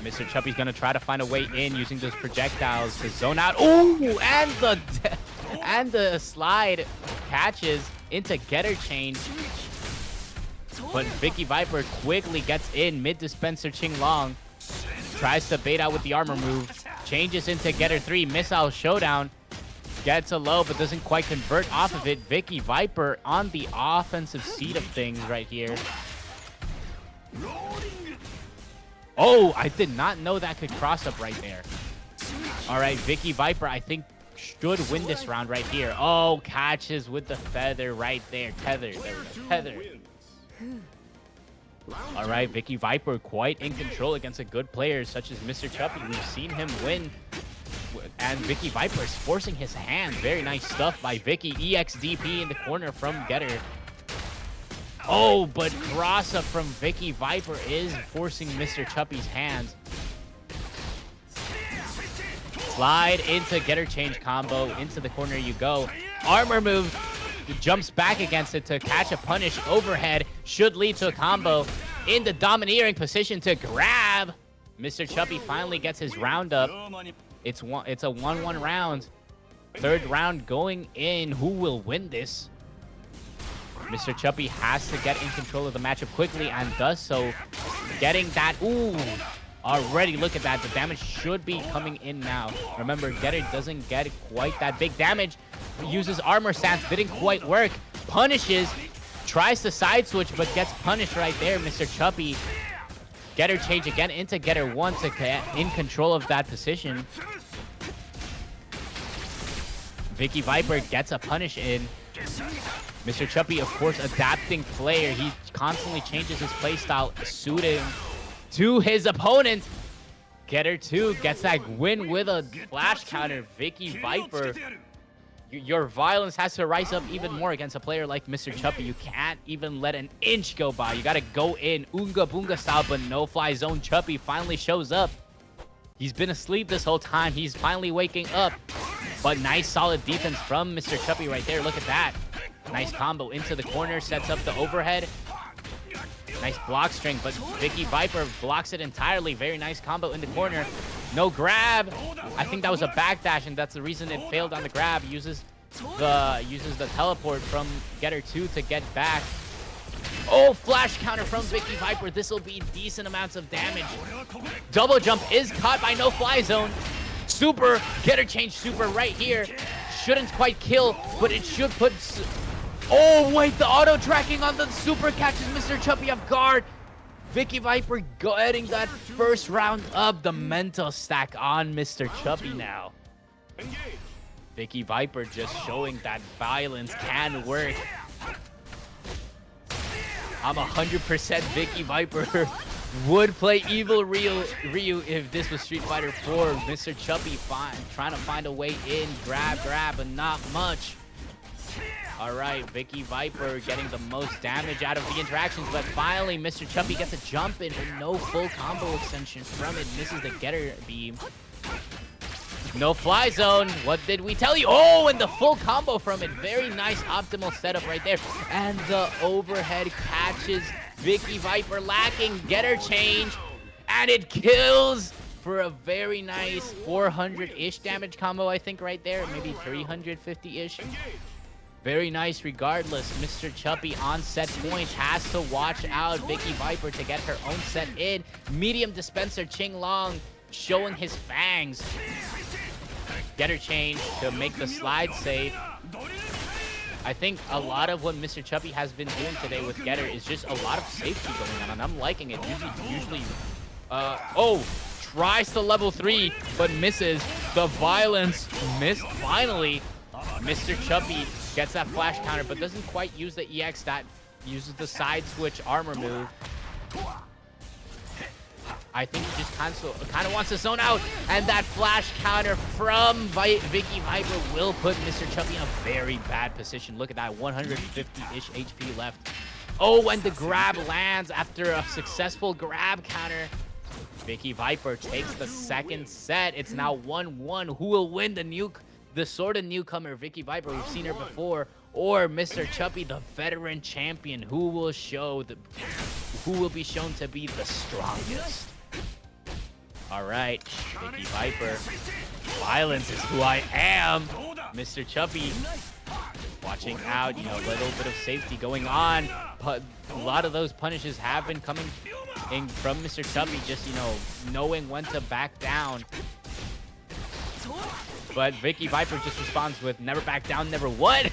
Mr. Chubby's gonna try to find a way in using those projectiles to zone out. Ooh, and the slide catches into Getter change. But VickiViper quickly gets in mid dispenser qinglong. Tries to bait out with the armor move. Changes into Getter 3. Missile showdown. Gets a low, but doesn't quite convert off of it. VickiViper on the offensive seat of things right here. Oh, I did not know that could cross up right there. All right, VickiViper, I think, should win this round right here. Oh, catches with the feather right there. Tether. There we go. Tether. All right, VickiViper quite in control against a good player such as Mr. Chuppy. We've seen him win. And VickiViper is forcing his hand. Very nice stuff by Vicky. EXDP in the corner from Getter. Oh, but cross up from VickiViper is forcing Mr. Chuppy's hand. Slide into Getter change combo. Into the corner you go. Armor move. Jumps back against it to catch a punish. Overhead should lead to a combo. In the domineering position to grab. Mr. Chuppy finally gets his round up. It's a 1-1 round. Third round going in. Who will win this? Mr. Chuppy has to get in control of the matchup quickly and does so. Getting that. Ooh. Already, look at that. The damage should be coming in now. Remember, Getter doesn't get quite that big damage. Uses armor stance. Didn't quite work. Punishes. Tries to side switch, but gets punished right there. Mr. Chuppy. Getter change again into Getter 1 to get in control of that position. VickiViper gets a punish in. Mr. Chuppy, of course, adapting player. He constantly changes his playstyle, suiting to his opponent. Getter 2 gets that win with a flash counter. VickiViper, your violence has to rise up even more against a player like Mr. Chuppy. You can't even let an inch go by. You got to go in Oonga Boonga style, but no fly zone. Chuppy finally shows up. He's been asleep this whole time. He's finally waking up. But nice solid defense from Mr. Chuppy right there. Look at that. Nice combo into the corner, sets up the overhead. Nice block string, but VickiViper blocks it entirely. Very nice combo in the corner. No grab. I think that was a backdash, and that's the reason it failed on the grab. Uses the teleport from Getter 2 to get back. Oh, flash counter from VickiViper. This will be decent amounts of damage. Double jump is caught by no fly zone. Super, Getter change super right here. Shouldn't quite kill, but it should put... Oh, wait, the auto tracking on the super catches Mr. Chuppy off guard. VickiViper getting that first round up. The mental stack on Mr. Chuppy now. VickiViper just showing that violence can work. I'm 100% VickiViper would play Evil Ryu if this was Street Fighter 4. Mr. Chuppy trying to find a way in. Grab, but not much. All right, VickiViper getting the most damage out of the interactions, but finally Mr. Chuppy gets a jump in with no full combo extension from it. Misses the Getter beam. No fly zone. What did we tell you? Oh, and the full combo from it. Very nice optimal setup right there. And the overhead catches VickiViper lacking. Getter change. And it kills for a very nice 400-ish damage combo, I think, right there. Maybe 350-ish. Very nice regardless. Mr. Chuppy on set points has to watch out VickiViper to get her own set in. Medium dispenser qinglong showing his fangs. Getter change to make the slide safe. I think a lot of what Mr. Chuppy has been doing today with Getter is just a lot of safety going on, and I'm liking it. Usually oh, tries to level 3, but misses. The violence missed finally. Mr. Chuppy gets that flash counter, but doesn't quite use the EX. That uses the side switch armor move. I think he just kind of wants to zone out, and that flash counter from VickiViper will put Mr. Chuppy in a very bad position. Look at that, 150-ish HP left. Oh, and the grab lands after a successful grab counter. VickiViper takes the second set. It's now 1-1. Who will win the sort of newcomer VickiViper? We've seen her before, or Mr. Chuppy, the veteran champion, who will be shown to be the strongest. All right, VickiViper, violence is who I am. Mr. Chuppy watching out, a little bit of safety going on. But a lot of those punishes have been coming in from Mr. Chuppy, just knowing when to back down. But VickiViper just responds with never back down, never what?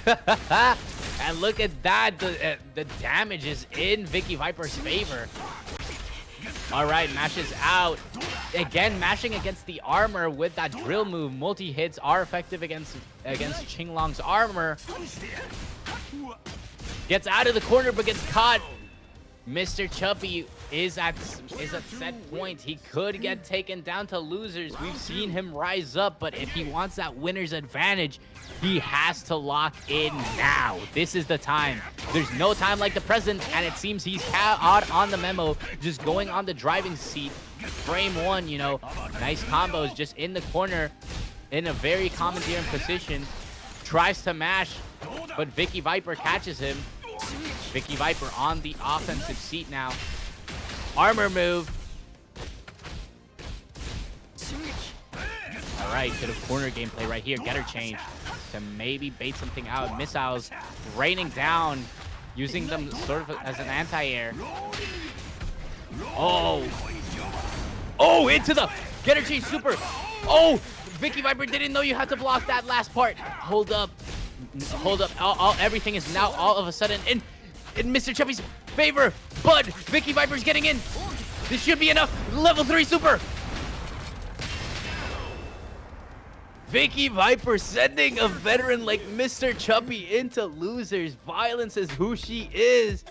And look at that, the damage is in VickiViper's favor. All right, mashes out. Again, mashing against the armor with that drill move. Multi-hits are effective against qinglong's armor. Gets out of the corner, but gets caught. Mr. Chuppy is at set point. He could get taken down to losers. We've seen him rise up, but if he wants that winner's advantage, he has to lock in now. This is the time. There's no time like the present, and it seems he's out on the memo, just going on the driving seat. Frame one, you know, nice combos just in the corner in a very commandeering position. Tries to mash, but VickiViper catches him. VickiViper on the offensive seat now. Armor move. All right, bit of corner gameplay right here. Getter change to maybe bait something out. Missiles raining down, using them sort of as an anti-air. Oh. Oh, into the Getter change super. Oh, VickiViper didn't know you had to block that last part. Hold up. Hold up. Everything is now all of a sudden in Mr. Chuppy's favor, but VickiViper's getting in. This should be enough. Level 3 super. VickiViper sending a veteran like Mr. Chuppy into losers. Violence is who she is.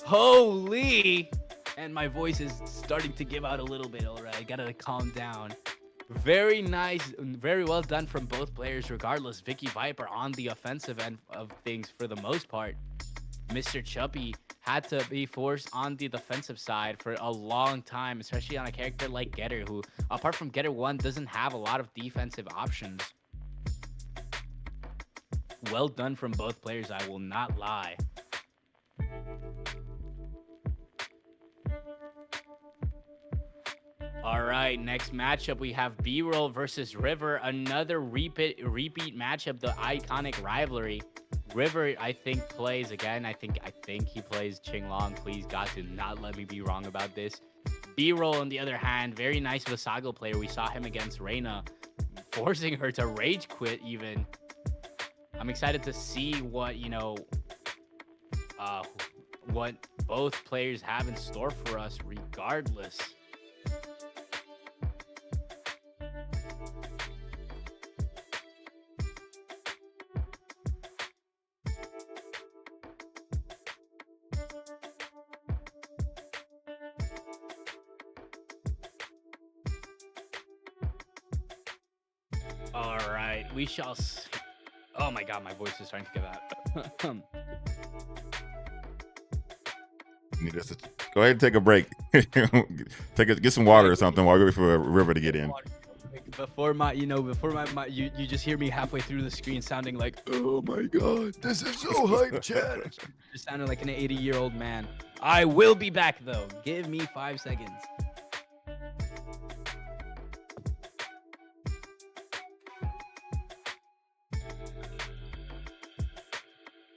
Holy. And my voice is starting to give out a little bit. All right, I gotta calm down. Very nice, very well done from both players. Regardless, VickiViper on the offensive end of things for the most part. Mr. Chuppy had to be forced on the defensive side for a long time, especially on a character like Getter, who, apart from Getter 1, doesn't have a lot of defensive options. Well done from both players, I will not lie. All right, next matchup, we have B-Roll versus River. Another repeat matchup, the iconic rivalry. River, I think, plays again. I think he plays Qinglong. Please, God, do not let me be wrong about this. B-Roll, on the other hand, very nice Vassago player. We saw him against Reina, forcing her to rage quit even. I'm excited to see what, you know, what both players have in store for us regardless. All right, we shall see. Oh my God, my voice is starting to give out. Need us to go ahead and take a break. Get some water or something while we wait for River to get in. Before you just hear me halfway through the screen sounding like, oh my God, this is so hype, chat. Just sounding like an 80-year-old man. I will be back though. Give me 5 seconds.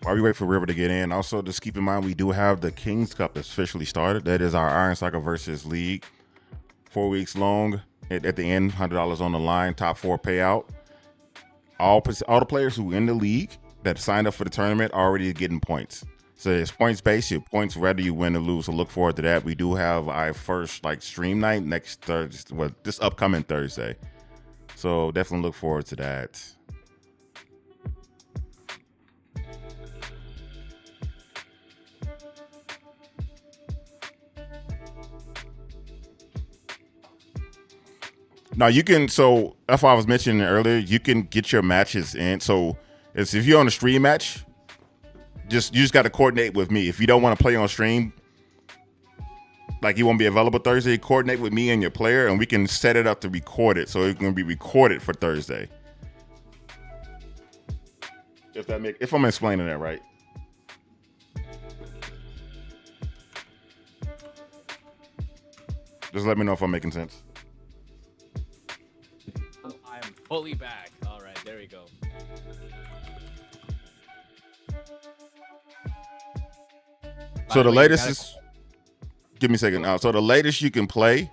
While we wait for River to get in, also just keep in mind we do have the King's Cup that's officially started. That is our Iron Saga versus League. 4 weeks long. At the end, $100 on the line, top 4 payout. All the players who in the league that signed up for the tournament are already getting points. So it's points based. Your points whether you win or lose. So look forward to that. We do have our first stream night next Thursday, well, this upcoming Thursday. So definitely look forward to that. Now you can, so that's why I was mentioning earlier, you can get your matches in. So if you're on a stream match, you just got to coordinate with me. If you don't want to play on stream, like you won't be available Thursday, coordinate with me and your player, and we can set it up to record it. So it's going to be recorded for Thursday. If I'm explaining that right. Just let me know if I'm making sense. Fully back. All right, there we go. So the latest is, give me a second. So the latest you can play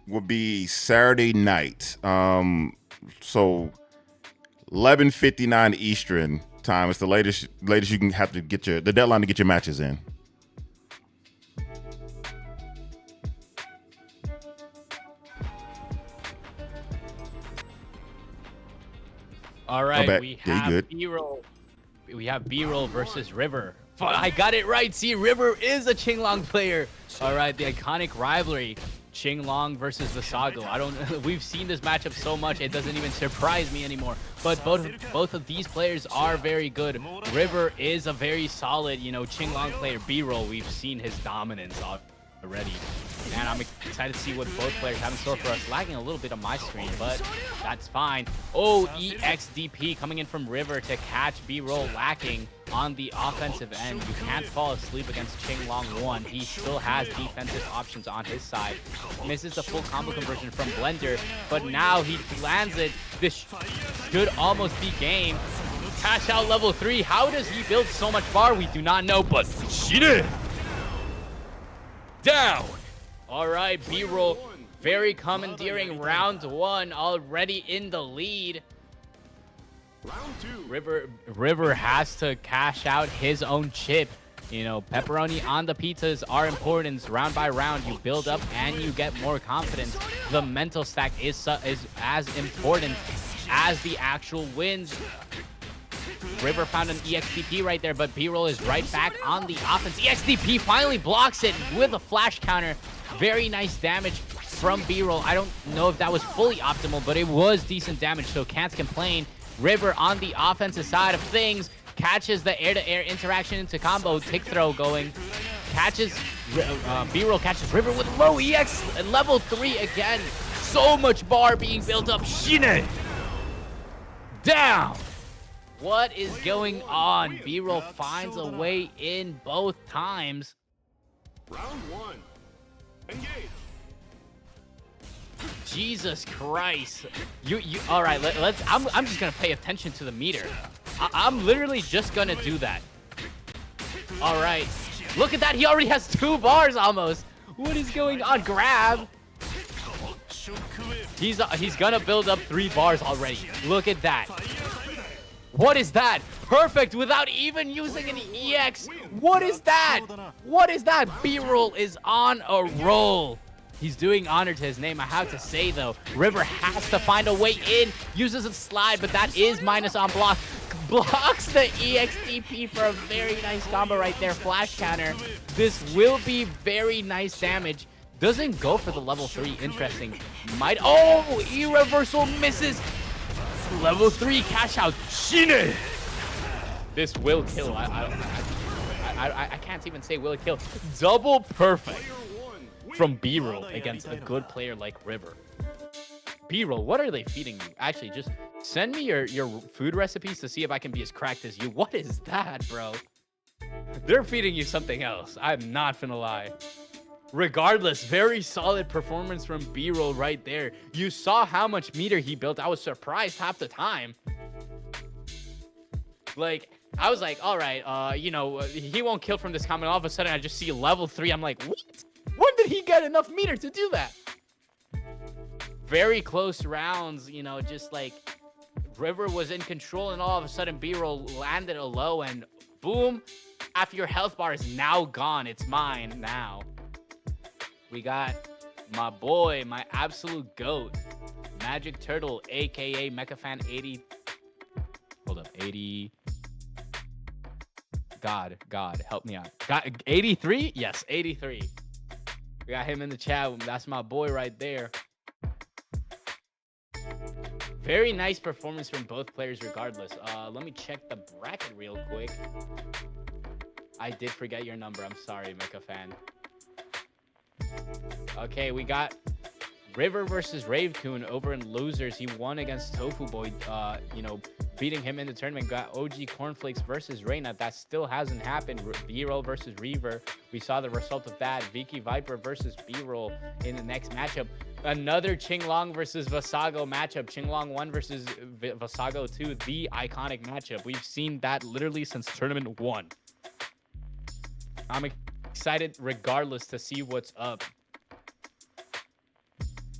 will be Saturday night. So 11:59 Eastern time. It's the latest you can have to get the deadline to get your matches in. All right, we have B-Roll. We have B-Roll versus River I got it right. See, River is a qinglong player. All right, the iconic rivalry. Qinglong versus vassago. We've seen this matchup so much, it doesn't even surprise me anymore. But both of these players are very good. River is a very solid, qinglong player. B-roll, we've seen his dominance already. And I'm excited to see what both players have in store for us. Lagging a little bit on my screen, but that's fine. Oh, EXDP coming in from River to catch B-roll lacking on the offensive end. You can't fall asleep against qinglong 1. He still has defensive options on his side. Misses the full combo conversion from Blender, but now he lands it. This should almost be game. Cash out level 3. How does he build so much bar? We do not know, but shit. Down. All right, B-roll, very commandeering round 1, already in the lead. Round 2. River has to cash out his own chip. Pepperoni on the pizzas are important. Round by round, you build up and you get more confidence. The mental stack is as important as the wins. wins. River found an EXDP right there, but B-roll is right back on the offense. EXDP finally blocks it with a flash counter. Very nice damage from B-roll. I don't know if that was fully optimal, but it was decent damage, so can't complain. River on the offensive side of things catches the air-to-air interaction into combo. Tick throw going. Catches B-roll catches River with low EX level 3 again. So much bar being built up. Shine down. What is going on? B-roll finds a way in both times. Round 1. Engage. Jesus Christ. You all right, let's I'm just going to pay attention to the meter. I'm literally just going to do that. All right. Look at that. He already has 2 bars almost. What is going on? Grab. He's going to build up 3 bars already. Look at that. What is that? Perfect without even using an EX. What is that? What is that? B-roll is on a roll. He's doing honor to his name. I have to say, though, River has to find a way in. Uses a slide, but that is minus on block. Blocks the EXDP for a very nice combo right there. Flash counter. This will be very nice damage. Doesn't go for the level 3. Interesting. Oh, E-reversal misses. Level 3 cash out. Shine. This will kill. I can't even say will it kill. Double perfect from B-roll against a good player like River. B-roll, what are they feeding you? Actually, just send me your food recipes to see if I can be as cracked as you. What is that, bro? They're feeding you something else. I'm not gonna lie. Regardless, very solid performance from B-roll right there. You saw how much meter he built. I was surprised half the time. Like, I was like, all right, he won't kill from this comment. All of a sudden, I just see level 3. I'm like, what? When did he get enough meter to do that? Very close rounds, just like River was in control, and all of a sudden B-roll landed a low, and boom, half your health bar is now gone. It's mine now. We got my boy, my absolute GOAT, Magic Turtle, aka MechaFan 80. God, help me out. 83? Yes, 83. We got him in the chat. That's my boy right there. Very nice performance from both players regardless. Let me check the bracket real quick. I did forget your number. I'm sorry, MechaFan. Okay, we got River versus Rave-Kun over in losers. He won against Tofu Boy, beating him in the tournament. Got ogcornflakes versus Reina. That still hasn't happened. B-roll versus Reaver. We saw the result of that. VickiViper versus B-roll in the next matchup. Another qinglong versus vassago matchup. qinglong 1 versus vassago 2. The iconic matchup. We've seen that literally since tournament 1. I'm excited regardless to see what's up.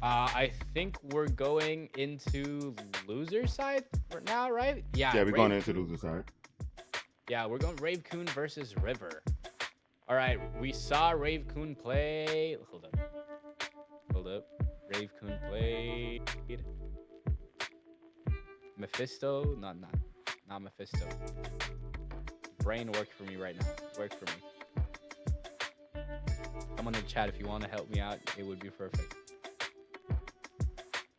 I think we're going into loser side now, right? Yeah, we're going into loser side. Yeah, we're going Rave-Kun versus River. All right, we saw Rave-Kun play. Hold up. Rave-Kun played Mephisto. Not Mephisto. brain work for me right now. Work for me. Come on in the chat if you want to help me out. It would be perfect.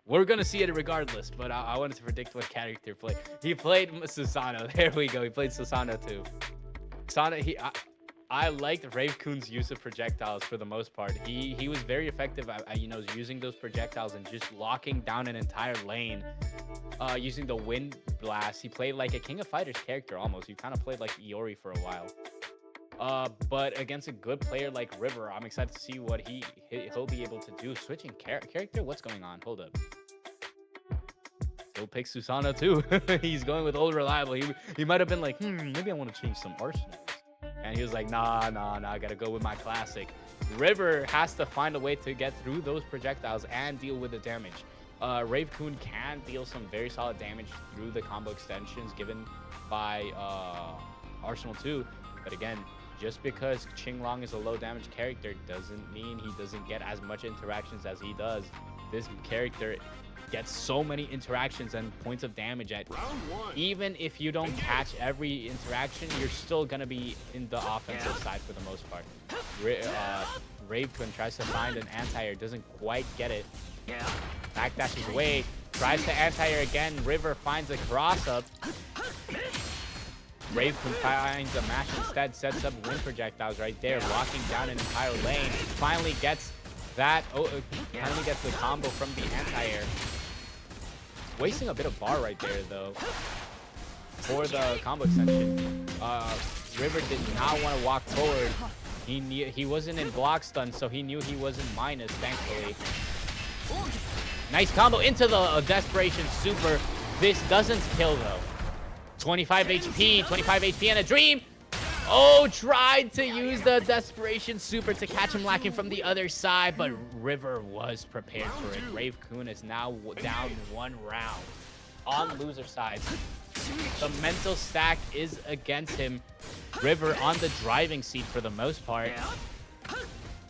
We're going to see it regardless, but I wanted to predict what character played. He played Susanoo. There we go. He played Susanoo too. I liked Rave-Kun's use of projectiles for the most part. He was very effective at using those projectiles and just locking down an entire lane. Using the wind blast, he played like a King of Fighters character almost. He kind of played like Iori for a while. But against a good player like River, I'm excited to see what he'll be able to do. Switching character? What's going on? Hold up. He'll pick Susanoo too. He's going with old reliable. He might have been like, maybe I want to change some arsenals. And he was like, nah, I gotta go with my classic. River has to find a way to get through those projectiles and deal with the damage. Rave-Kun can deal some very solid damage through the combo extensions given by Arsenal 2. But again, just because Qinglong is a low damage character doesn't mean he doesn't get as much interactions as he does. This character gets so many interactions and points of damage at even if you don't catch every interaction, you're still gonna be in the offensive side for the most part. Rave-Kun tries to find an anti-air, doesn't quite get it. Backdashes away, tries to anti-air again. River finds a cross up. Rave-Kun finds a mash instead, sets up wind projectiles right there, locking down an entire lane. Finally gets that. Finally gets the combo from the anti-air. Wasting a bit of bar right there though for the combo extension. River did not want to walk forward. He wasn't in block stun, so he knew he wasn't minus, thankfully. Nice combo into the desperation super. This doesn't kill though. 25 HP and a dream. Oh, tried to use the desperation super to catch him lacking from the other side, but River was prepared for it. Rave-Kun is now down 1 round on loser side. The mental stack is against him. River on the driving seat for the most part.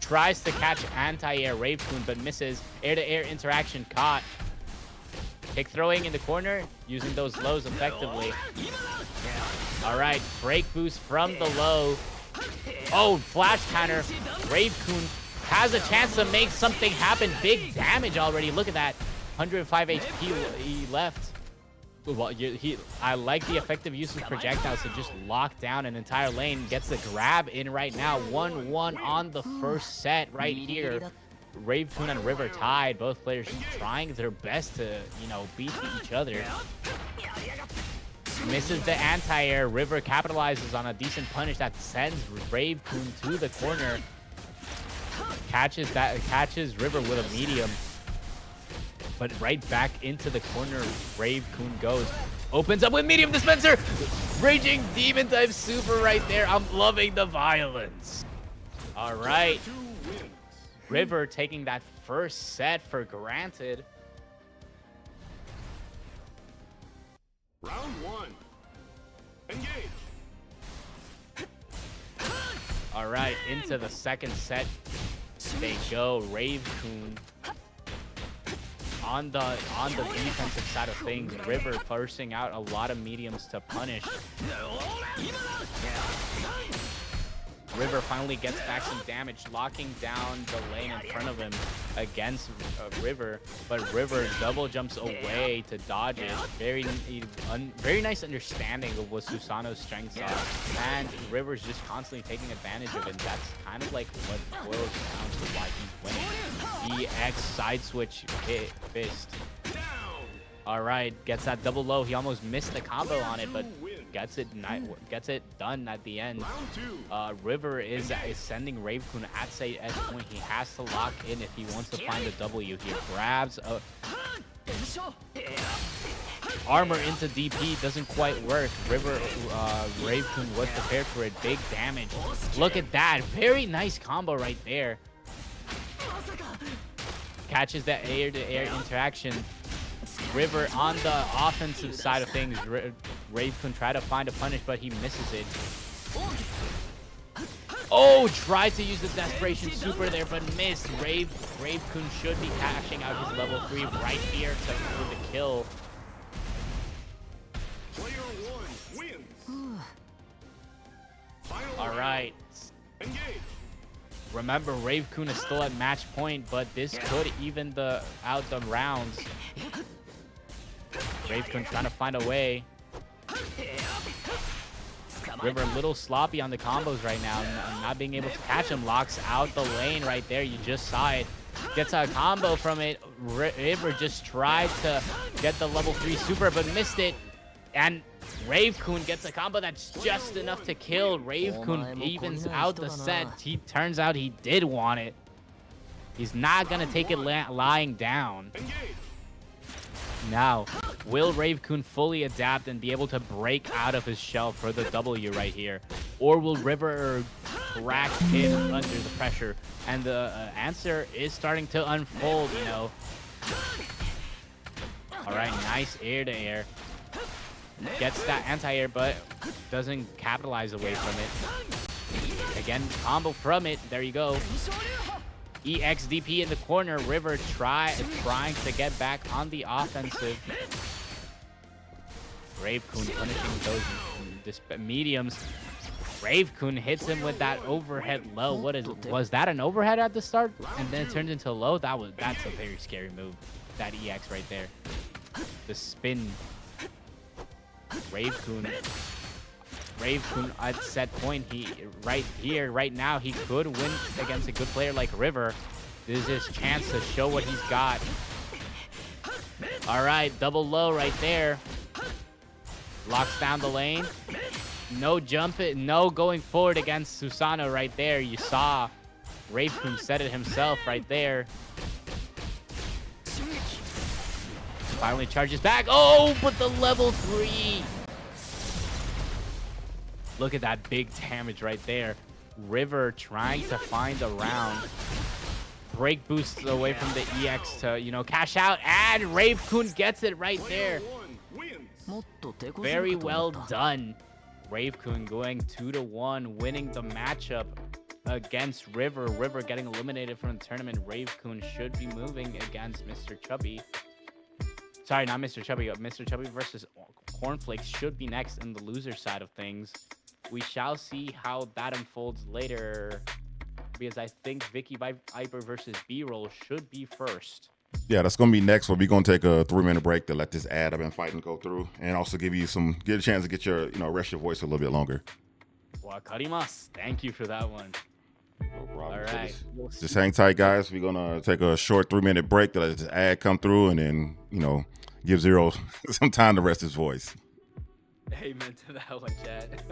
Tries to catch anti-air Rave-Kun, but misses. Air-to-air interaction caught. Kick throwing in the corner, using those lows effectively. All right, break boost from the low. Oh, flash counter. Rave-Kun has a chance to make something happen. Big damage already. Look at that. 105 HP left. Well, I like the effective use of projectiles to just lock down an entire lane. Gets the grab in right now. 1-1 on the first set right here. Rave-Kun and River tied. Both players trying their best to, beat each other. Misses the anti-air. River capitalizes on a decent punish that sends Rave-Kun to the corner. Catches River with a medium. But right back into the corner, Rave-Kun goes. Opens up with medium dispenser. Raging demon type super right there. I'm loving the violence. All right. River taking that first set for granted. Round 1. Engage. All right, into the second set they go. Rave-Kun on the defensive side of things. River forcing out a lot of mediums to punish. River finally gets back some damage, locking down the lane in front of him against River, but River double jumps away to dodge it. Very nice understanding of what Susanoo's strengths are, and River's just constantly taking advantage of it. That's kind of like what boils down to why he's winning. EX side switch fist. All right, gets that double low. He almost missed the combo on it, but gets it done at the end. River is sending Rave-Kun at say at point. He has to lock in if he wants to find the W. He grabs a armor into DP, doesn't quite work. Rave-Kun was prepared for it. Big damage. Look at that. Very nice combo right there. Catches that air-to-air interaction. River on the offensive side of things. Rave-Kun tried to find a punish, but he misses it. Oh, tried to use the desperation super there, but missed. Rave-Kun should be cashing out his level 3 right here for the kill. Player 1 wins. All right. Remember, Rave-Kun is still at match point, but this could even out the rounds. Rave-Kun trying to find a way. River a little sloppy on the combos right now, not being able to catch him. Locks out the lane right there. You just saw it. Gets a combo from it. River just tried to get the level 3 super, but missed it. And Rave-Kun gets a combo that's just enough to kill. Rave-Kun evens out the set. Turns out he did want it. He's not going to take it lying down. Now, will Rave-Kun fully adapt and be able to break out of his shell for the W right here? Or will River crack him under the pressure? And the answer is starting to unfold, you know. All right, nice air-to-air. Gets that anti-air, but doesn't capitalize away from it. Again, combo from it. There you go. EXDP in the corner. River trying to get back on the offensive. Rave-Kun punishing those mediums. Rave-Kun hits him with that overhead low. Was that an overhead at the start? And then it turned into a low? That's a very scary move. That EX right there. The spin. Rave-Kun at set point, right now, he could win against a good player like River. This is his chance to show what he's got. All right, double low right there. Locks down the lane. No no going forward against Susanoo right there. You saw Rave-Kun said it himself right there. Finally charges back. Oh, but the level 3. Look at that big damage right there. River trying to find a round. Break boosts away from the EX to, you know, cash out. And Rave-Kun gets it right there. Very well done. Rave-Kun going 2-1, winning the matchup against River. River getting eliminated from the tournament. Rave-Kun should be moving against Mr. Chubby. Sorry, not Mr. Chubby. Mr. Chubby versus Cornflakes should be next in the loser side of things. We shall see how that unfolds later, because I think VickiViper versus B-Roll should be first. Yeah, that's going to be next. We're going to take a 3-minute break to let this ad I've been fighting go through, and also give you get a chance to get your, rest your voice a little bit longer. Wakarimasu. Thank you for that one. No problem. All right. Just hang tight, guys. We're going to take a short 3-minute break to let this ad come through, and then, give Zero some time to rest his voice. Amen to that one, Chad.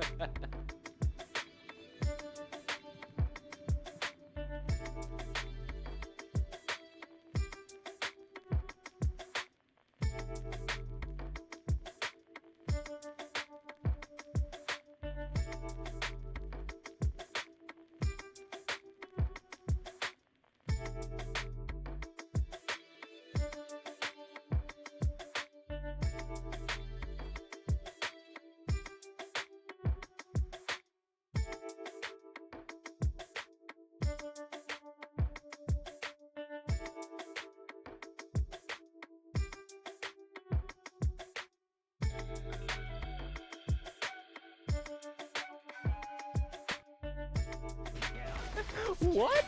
What?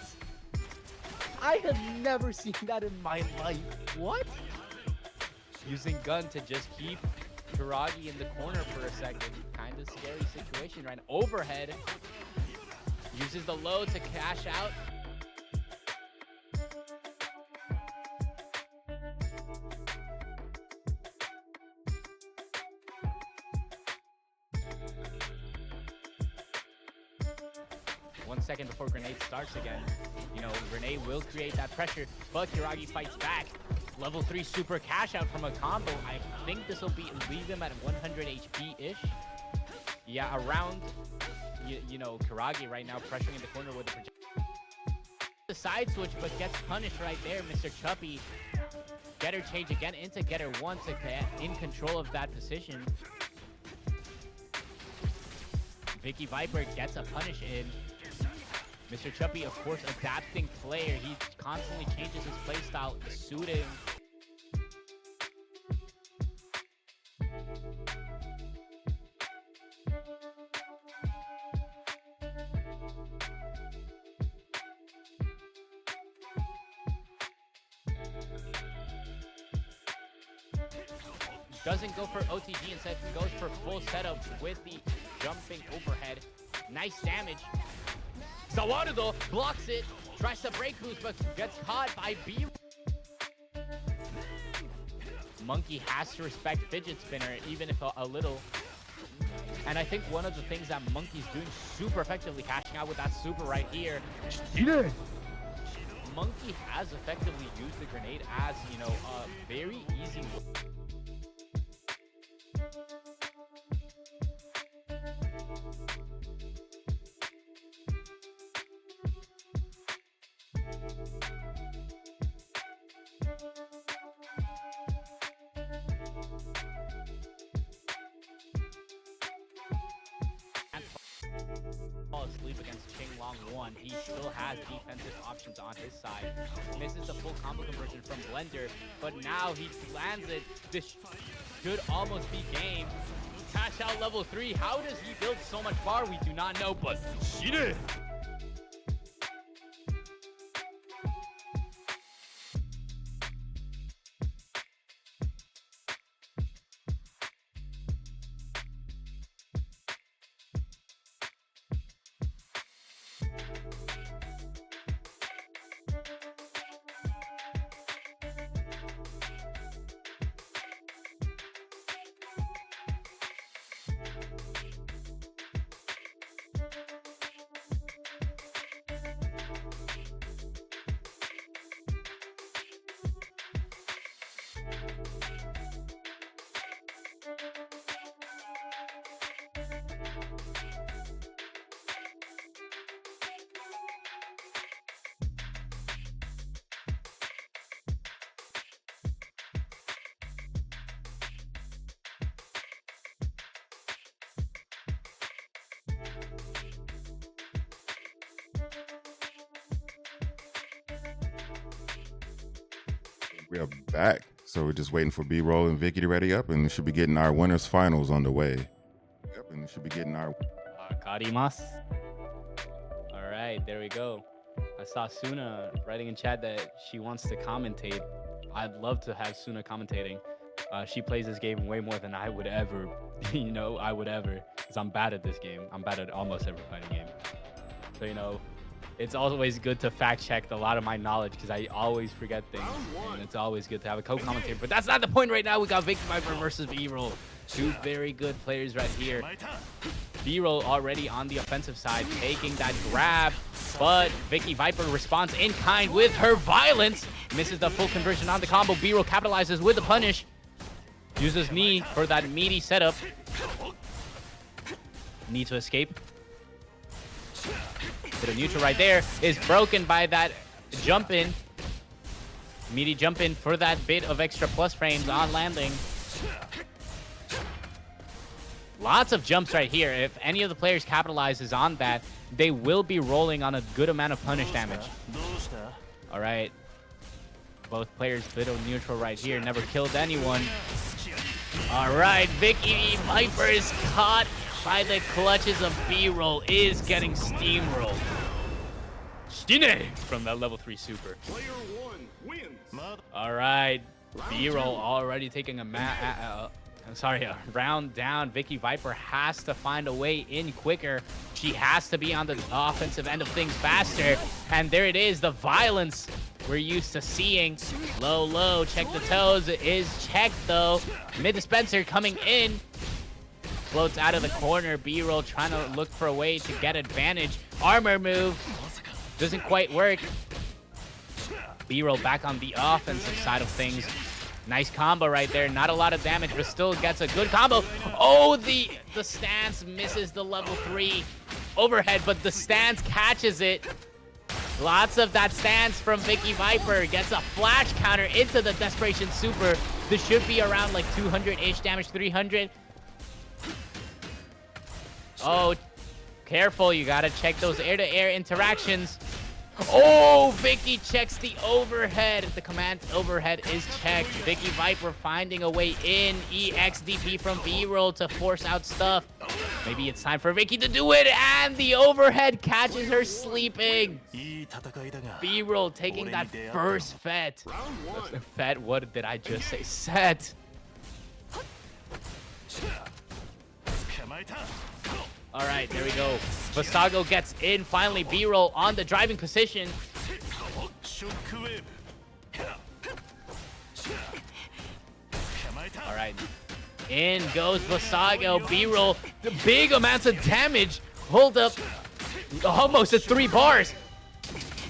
I have never seen that in my life. What? Using gun to just keep Kiragi in the corner for a second. Kind of scary situation right now. Overhead. Uses the low to cash out. One second before grenade starts again. Grenade will create that pressure, but Kiragi fights back. Level 3 super cash out from a combo. I think this will leave him at 100 HP-ish. Yeah, around, Kiragi right now pressuring in the corner with the side switch, but gets punished right there. Mr. Chubby. Getter change again into Getter 1 to get in control of that position. VickiViper gets a punish in. Mr. Chubby, of course, adapting player. He constantly changes his playstyle, suiting. Doesn't go for OTG, instead goes for full setup with the jumping overhead. Nice damage. Zawarudo blocks it, tries to break boost, but gets caught by B. Monkey has to respect Fidget Spinner, even if a little. And I think one of the things that Monkey's doing super effectively, cashing out with that super right here. Monkey has effectively used the grenade as, you know, a very easy. Fall asleep against Qinglong 1. He still has defensive options on his side. Misses the full combo conversion from Blender, but now he lands it. This should almost be game. Cash out level 3. How does he build so much bar? We do not know, but she did. We are back. So we're just waiting for B-Roll and Vicky to ready up, and we should be getting our winners finals on the way. Yep, and we should be getting our Karimasu. All right, there we go. I saw Suna writing in chat that she wants to commentate. I'd love to have Suna commentating. She plays this game way more than I would ever, because I'm bad at this game. I'm bad at almost every fighting game. So, you know, it's always good to fact check a lot of my knowledge because I always forget things. And it's always good to have a co-commentator. But that's not the point right now. We got VickiViper versus B-Roll. Two very good players right here. B-Roll already on the offensive side, taking that grab. But VickiViper responds in kind with her violence. Misses the full conversion on the combo. B-Roll capitalizes with the punish. Uses knee for that meaty setup. Knee to escape. Bit of neutral right there is broken by that jump in. Meaty jump in for that bit of extra plus frames on landing. Lots of jumps right here. If any of the players capitalizes on that, they will be rolling on a good amount of punish damage. All right. Both players bit of neutral right here. Never killed anyone. All right. VickiViper is caught by the clutches of B-Roll, is getting steamrolled. Stine from that level 3 super. Player 1 wins. All right, B-Roll already taking a round down. VickiViper has to find a way in quicker. She has to be on the offensive end of things faster. And there it is, the violence we're used to seeing. Low, check the toes. It is checked though. Mid dispenser coming in. Floats out of the corner. B-Roll trying to look for a way to get advantage. Armor move. Doesn't quite work. B-Roll back on the offensive side of things. Nice combo right there. Not a lot of damage, but still gets a good combo. Oh, the stance misses the level 3 overhead, but the stance catches it. Lots of that stance from VickiViper. Gets a flash counter into the Desperation Super. This should be around like 200-ish damage, 300. Oh, careful. You gotta check those air-to-air interactions. Oh, Vicky checks the overhead. The command overhead is checked. VickiViper finding a way in. EXDP from B-Roll to force out stuff. Maybe it's time for Vicky to do it, and the overhead catches her sleeping. B-Roll taking that first fet. Fet, what did I just say? Set. All right, there we go. Vassago gets in. Finally, B-roll on the driving position. All right. In goes Vassago. B-roll. The big amounts of damage. Hold up. Almost at 3 bars.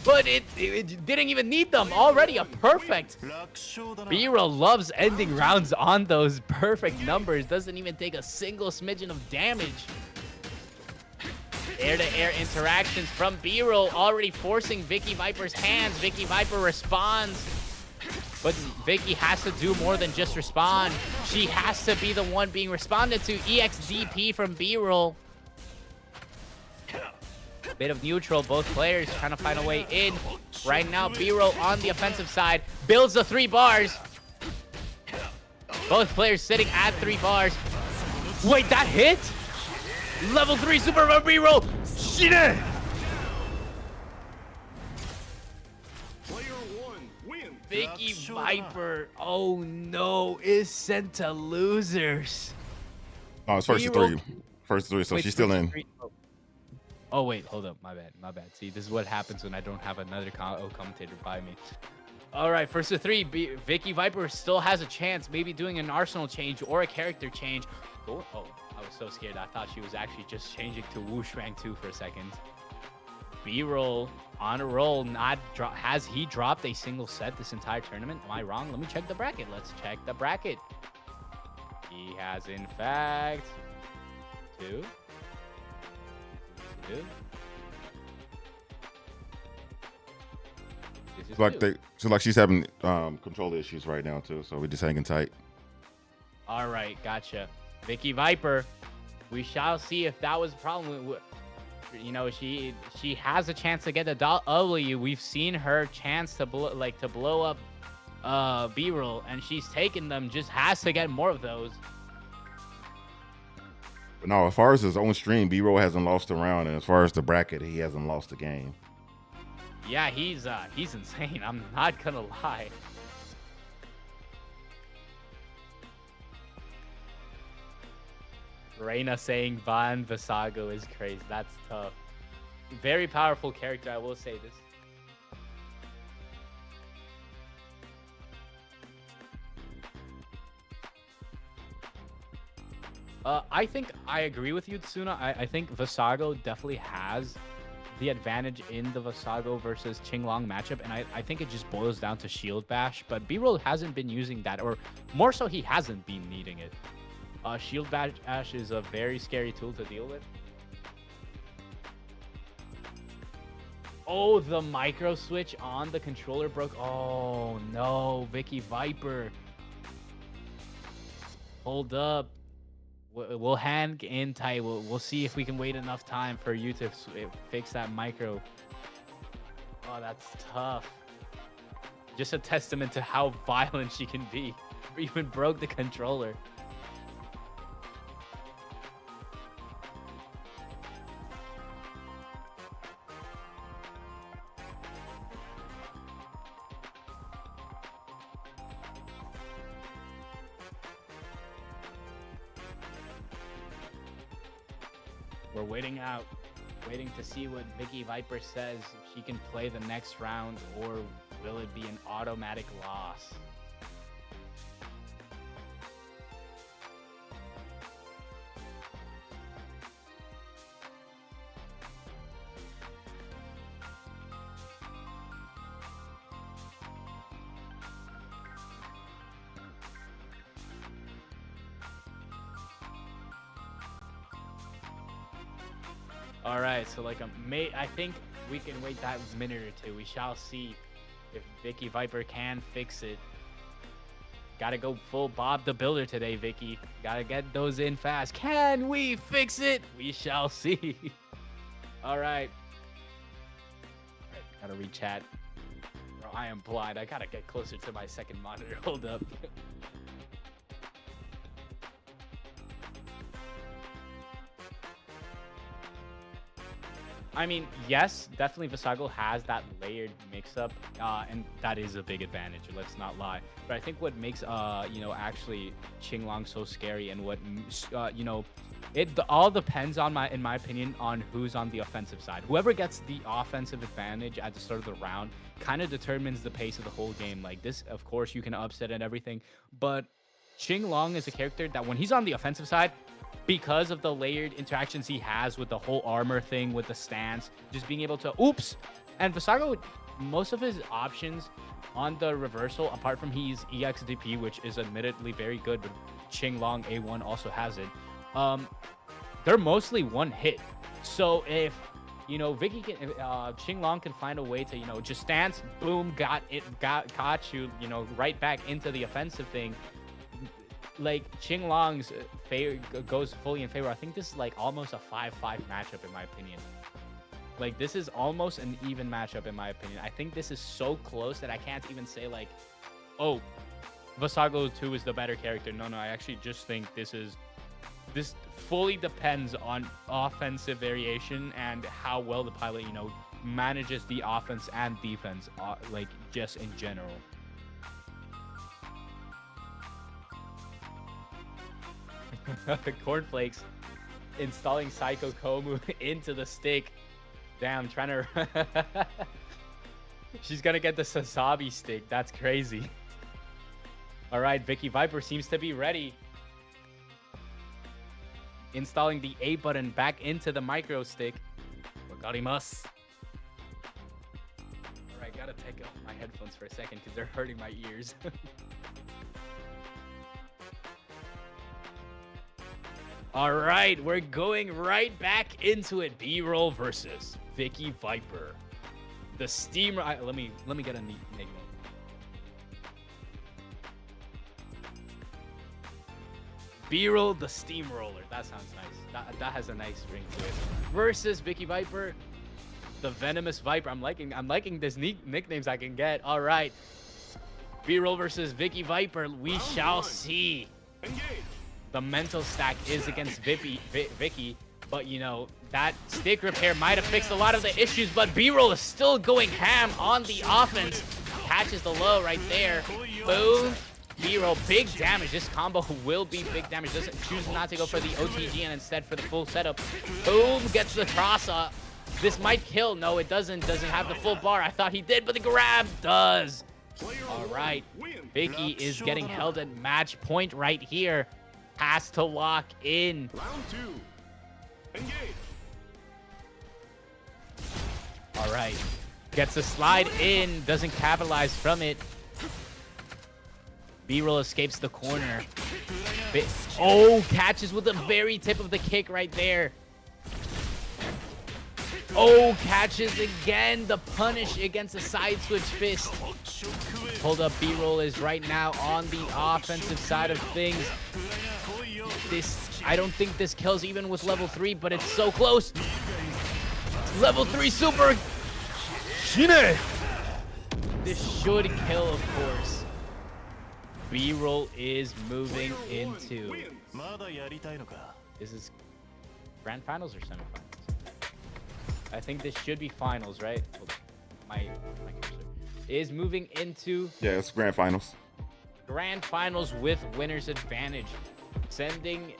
But it didn't even need them. Already a perfect. B-roll loves ending rounds on those perfect numbers. Doesn't even take a single smidgen of damage. Air-to-air interactions from B-roll already forcing VickiViper's hands. VickiViper responds. But Vicky has to do more than just respond. She has to be the one being responded to. EXDP from B-roll. Bit of neutral, both players trying to find a way in. Right now, B-roll on the offensive side. Builds the 3 bars. Both players sitting at 3 bars. Wait, that hit? Level 3 super B-roll. Shit! VickiViper, oh no, is sent to losers. Oh, it's first to 3. First to 3, so Wait, she's still in. Oh wait, hold up, my bad. See, this is what happens when I don't have another commentator by me. All right, first to 3, VickiViper still has a chance, maybe doing an arsenal change or a character change. Oh, I was so scared. I thought she was actually just changing to Whoosh rank 2 for a second. B-roll on a roll. Has he dropped a single set this entire tournament? Am I wrong? Let me check the bracket. Let's check the bracket. He has, in fact, 2. Like she's having controller issues right now too, so we're just hanging tight. All right, gotcha. VickiViper, we shall see if that was a problem. You know, she has a chance to get a W. We've seen her chance to blow up B-roll, and she's taken them. Just has to get more of those. But no, as far as his own stream, B-roll hasn't lost a round, and as far as the bracket, he hasn't lost a game. Yeah, he's insane. I'm not gonna lie. Reina saying Van Vassago is crazy. That's tough. Very powerful character, I will say this. I think I agree with you, Tsuna. I think Vassago definitely has the advantage in the Vassago versus qinglong matchup, and I think it just boils down to shield bash, but B-roll hasn't been using that, or more so he hasn't been needing it. Shield bash is a very scary tool to deal with. Oh, the micro switch on the controller broke. Oh no, VickiViper. Hold up. We'll hang in tight. We'll see if we can wait enough time for you to fix that micro. Oh, that's tough. Just a testament to how violent she can be. Even broke the controller. We're waiting to see what VickiViper says. If she can play the next round, or will it be an automatic loss? All right, so I think we can wait that minute or two. We shall see if VickiViper can fix it. Gotta go full Bob the Builder today, Vicky. Gotta get those in fast. Can we fix it? We shall see. All right. Gotta read chat. Bro, I am blind. I gotta get closer to my second monitor. Hold up. I mean, yes, definitely Vassago has that layered mix-up, and that is a big advantage. Let's not lie. But I think what makes, actually qinglong so scary, and what, all depends on in my opinion, on who's on the offensive side. Whoever gets the offensive advantage at the start of the round kind of determines the pace of the whole game. Like this, of course, you can upset and everything, but Qinglong is a character that when he's on the offensive side, because of the layered interactions he has with the whole armor thing, with the stance, just being able to oops, and Vassago, most of his options on the reversal, apart from he's EXDP, which is admittedly very good, but Qinglong A1 also has it. They're mostly one hit. So if Qinglong can find a way to just stance, boom, caught you, right back into the offensive thing. Like Qinglong's goes fully in favor. I think this is like almost a 5-5 matchup in my opinion. Like this is almost an even matchup in my opinion. I think this is so close that I can't even say like, oh, Vassago 2 is the better character. No, I actually just think this fully depends on offensive variation and how well the pilot, manages the offense and defense, like just in general. Cornflakes installing Psycho Komu into the stick. Damn, trying to... She's gonna get the Sasabi stick. That's crazy. All right, VickiViper seems to be ready. Installing the A button back into the micro stick. Wakarimasu. All right, gotta take off my headphones for a second because they're hurting my ears. All right, we're going right back into it. B-roll versus VickiViper. The steam. Let me get a neat nickname. B-roll the steamroller. That sounds nice. That has a nice ring to it. Versus VickiViper, the venomous viper. I'm liking this neat nicknames I can get. All right. B-roll versus VickiViper. We shall see. The mental stack is against Vicky, but that stick repair might have fixed a lot of the issues, but B-roll is still going ham on the offense. Catches the low right there. Boom. B-roll, big damage. This combo will be big damage. Chooses not to go for the OTG and instead for the full setup. Boom, gets the cross up. This might kill. No, it doesn't. Doesn't have the full bar. I thought he did, but the grab does. All right. Vicky is getting held at match point right here. Has to lock in. Round 2. Engage. All right. Gets a slide in. Doesn't capitalize from it. B-roll escapes the corner. Oh, catches with the very tip of the kick right there. Oh, catches again. The punish against the side switch fist. Hold up, B-roll is right now on the offensive side of things. I don't think this kills even with level 3, but it's so close. Level 3 super. Shine. This should kill, of course. B-roll is moving into. Is this grand finals or semifinals? I think this should be finals, right? My cursor is moving into. Yeah, it's grand finals. Grand finals with winner's advantage, sending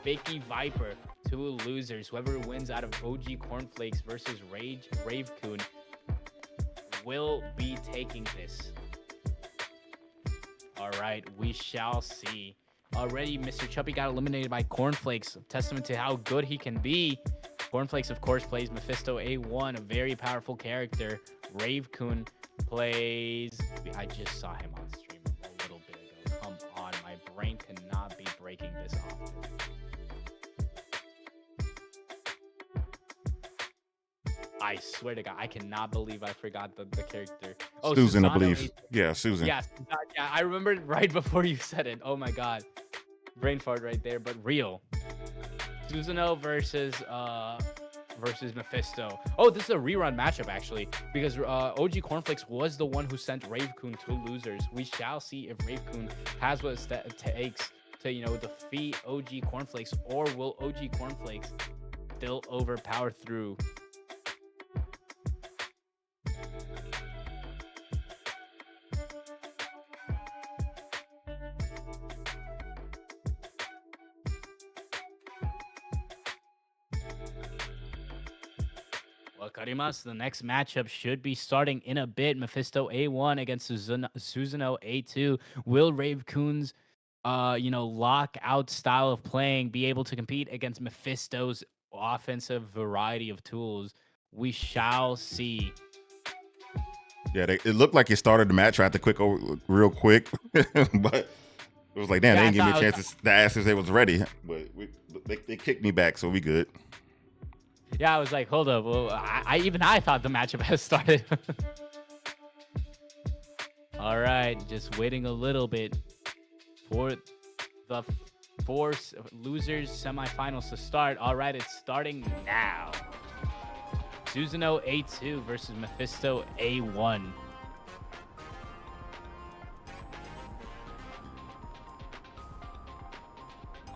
VickiViper to losers. Whoever wins out of ogcornflake versus Rave-Kun will be taking this. All right, we shall see. Already, Mr. Chuppy got eliminated by Cornflakes. Testament to how good he can be. Cornflakes, of course, plays Mephisto A1, a very powerful character. Rave-Kun plays. I just saw him on stream a little bit ago. Come on, my brain cannot be breaking this off. I swear to God, I cannot believe I forgot the character. Oh, Susan, Susanoo, I believe. Yeah, Susan. Yeah, I remembered right before you said it. Oh my God, brain fart right there. But real, Susanoo versus Mephisto. Oh, this is a rerun matchup actually, because ogcornflake was the one who sent Rave-Kun to losers. We shall see if Rave-Kun has what it takes to defeat ogcornflake, or will ogcornflake still overpower through. Wakarimasu. The next matchup should be starting in a bit. Mephisto A1 against Susanoo A2. Will Rave-Kun's lockout style of playing be able to compete against Mephisto's offensive variety of tools? We shall see. Yeah, it looked like it started the match right the quick over real quick, but it was like, damn, Yeah, they I didn't give me a thought chance to ask if they was ready. But they kicked me back, so we good. Yeah, I was like, hold up. Well, I thought the matchup has started. All right, just waiting a little bit for the four losers semifinals to start. All right, it's starting now. Susanoo A2 versus Mephisto A1.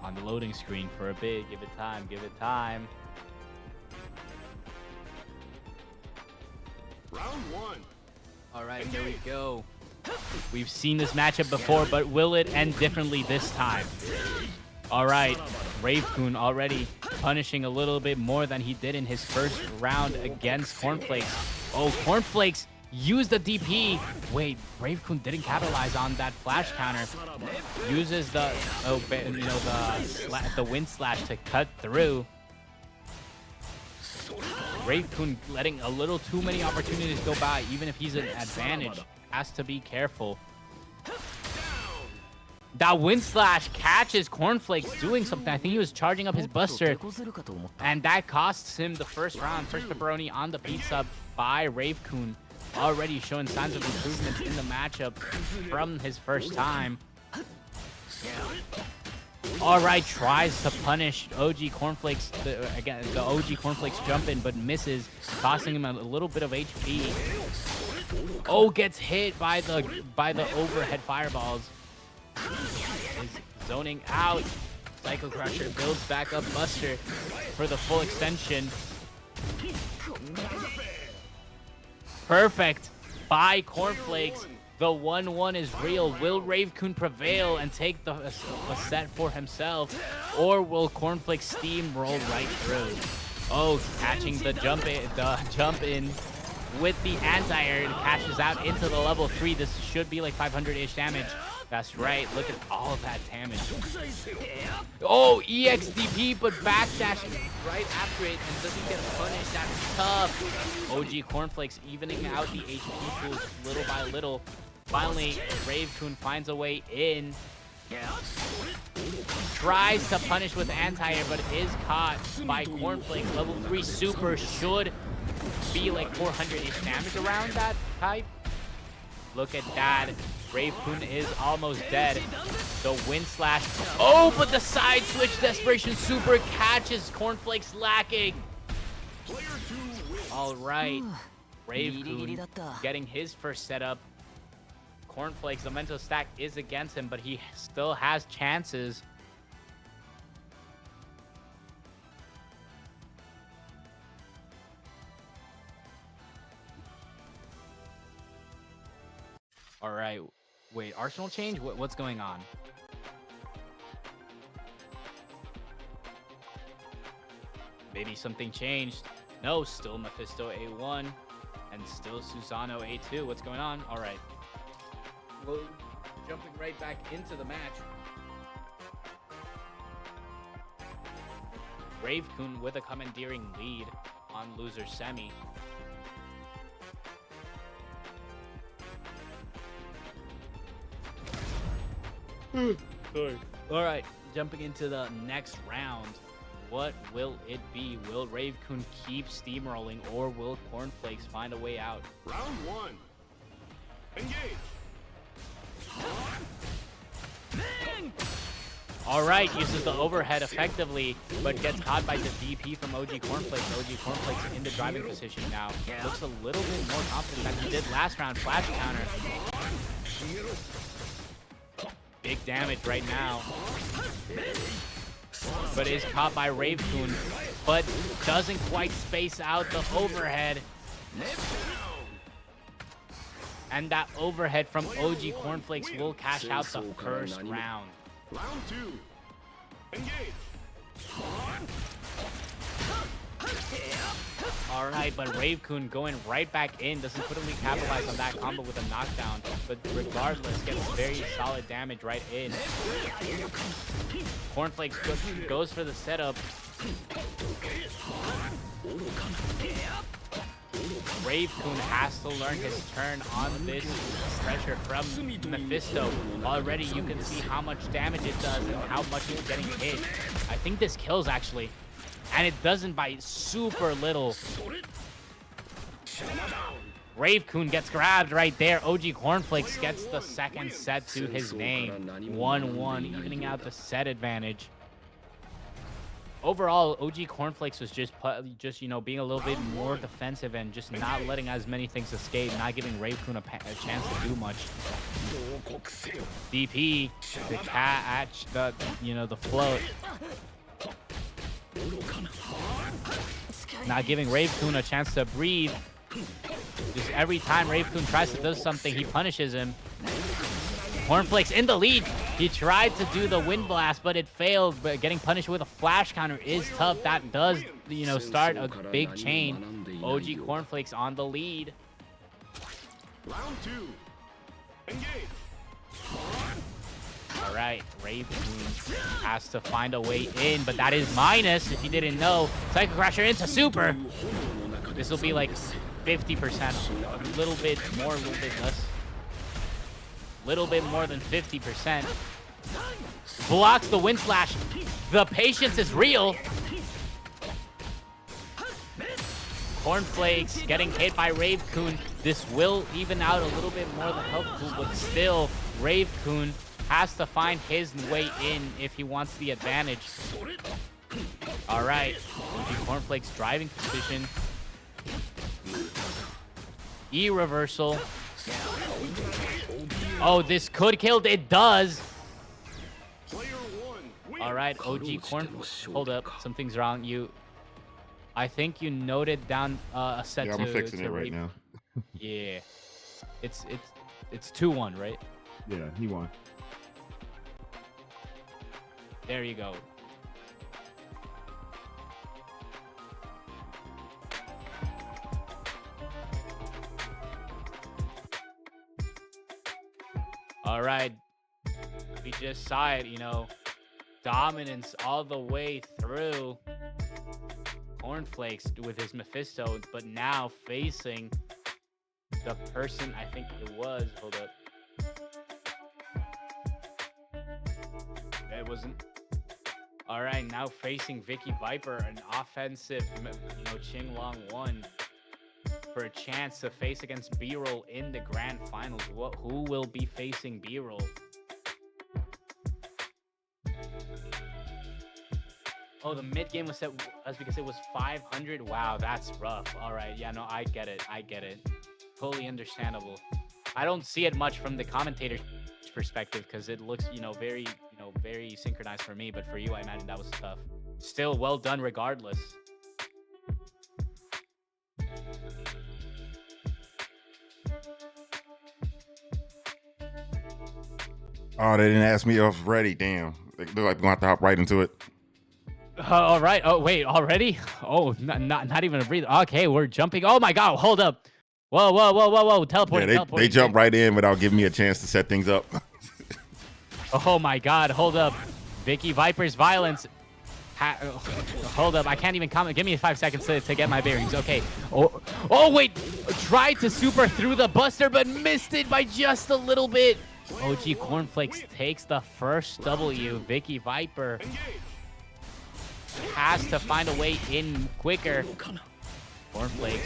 On the loading screen for a bit. Give it time. Give it time. Round one. All right, here we go. We've seen this matchup before, but will it end differently this time? All right, Rave-Kun already punishing a little bit more than he did in his first round against Cornflakes. Oh, Cornflakes used the DP. Wait, Rave-Kun didn't capitalize on that flash counter. Uses the the wind slash to cut through. Rave-Kun letting a little too many opportunities go by, even if he's an advantage. Has to be careful. That wind slash catches Cornflakes doing something. I think he was charging up his buster. And that costs him the first round. First pepperoni on the pizza by Rave-Kun. Already showing signs of improvements in the matchup from his first time. All right, tries to punish OG Cornflakes. The OG Cornflakes jump in, but misses, costing him a little bit of HP. Oh, gets hit by the overhead fireballs. Is zoning out. Psycho Crusher builds back up Buster for the full extension. Perfect by Cornflakes. The 1-1 is real. Will Rave-Kun prevail and take the set for himself, or will Cornflakes steamroll right through? Oh, catching the jump in with the anti-air. It cashes out into the level 3. This should be like 500-ish damage. That's right. Look at all that damage. Oh, EXDP, but backdashing right after it and doesn't get punished. That's tough. OG Cornflakes evening out the HP pools little by little. Finally, Rave-Kun finds a way in. Tries to punish with anti-air, but is caught by Cornflakes. Level 3 super should be like 400-ish damage around that type. Look at that. Rave-Kun is almost dead. The wind slash. Oh, but the side switch desperation super catches Cornflakes lacking. All right. Rave-Kun getting his first setup. Cornflakes, the mental stack is against him, but he still has chances. All right. Wait, Arsenal change? What's going on? Maybe something changed. No, still Mephisto A1 and still Susanoo A2. What's going on? All right. Well, jumping right back into the match. Rave-Kun with a commandeering lead on loser semi. Sorry. All right, jumping into the next round. What will it be? Will Rave-Kun keep steamrolling, or will Cornflakes find a way out? Round one. Engage. All right, uses the overhead effectively, but gets caught by the DP from OG Cornflakes. OG Cornflakes in the driving position now. Looks a little bit more confident than he did last round. Flash counter. Big damage right now. But is caught by Rave-Kun, but doesn't quite space out the overhead. And that overhead from OG Cornflakes will cash out the first round. Round two. Engage. All right, but Rave-Kun going right back in. Doesn't quickly capitalize on that combo with a knockdown. But regardless, gets very solid damage right in. Cornflakes goes for the setup. Rave-Kun has to learn his turn on this pressure from Mephisto. Already you can see how much damage it does and how much it's getting hit. I think this kills actually. And it doesn't by super little. Rave-Kun gets grabbed right there. OG Cornflakes gets the second set to his name. 1-1, evening out the set advantage. Overall, OG Cornflakes was just you know, being a little bit more defensive and just not letting as many things escape, not giving Rave-Kun a chance to do much. DP, the catch, the float. Not giving Rave-Kun a chance to breathe. Just every time Rave-Kun tries to do something, he punishes him. Cornflakes in the lead. He tried to do the wind blast, but it failed. But getting punished with a flash counter is tough. That does, you know, start a big chain. OG Cornflakes on the lead. Round 2. Engage. All right, Rave-Kun has to find a way in, but that is minus if you didn't know. Psycho Crasher into super. This will be like 50%, a little bit more, a little bit less. Little bit more than 50%. Blocks the wind slash. The patience is real. Cornflakes getting hit by Rave-Kun. This will even out a little bit more than health pool, but still, Rave-Kun has to find his way in if he wants the advantage. All right, Cornflakes driving position. E-reversal. Oh, this could kill. It does. All right, OG Cornflakes. Hold up, something's wrong. I think you noted down a set. Yeah, I'm fixing it right now. Yeah, it's 2-1, right? Yeah, he won. There you go. All right, we just saw it, you know, dominance all the way through. Cornflakes with his Mephisto, but now facing the person I think it was. Hold up. It wasn't. All right, now facing VickiViper, an offensive, you know, qinglong 1 for a chance to face against B-Roll in the grand finals. Who will be facing B-Roll? Oh, the mid game was set as because it was 500. Wow, that's rough. All right, yeah, no, I get it. Totally understandable. I don't see it much from the commentator's perspective because it looks, you know, very synchronized for me. But for you, I imagine that was tough. Still, well done regardless. Oh, they didn't ask me if I was ready. Damn. They look like we're going to have to hop right into it. All right. Oh, wait, already? Oh, not even a breather. Okay, we're jumping. Oh, my God. Hold up. Whoa. Teleporting. Yeah, they jump right in without giving me a chance to set things up. Oh, my God. Hold up. VickiViper's violence. Hold up. I can't even comment. Give me 5 seconds to get my bearings. Okay. Oh, wait. Tried to super through the buster, but missed it by just a little bit. OG Cornflakes takes the first W. VickiViper has to find a way in quicker. Cornflakes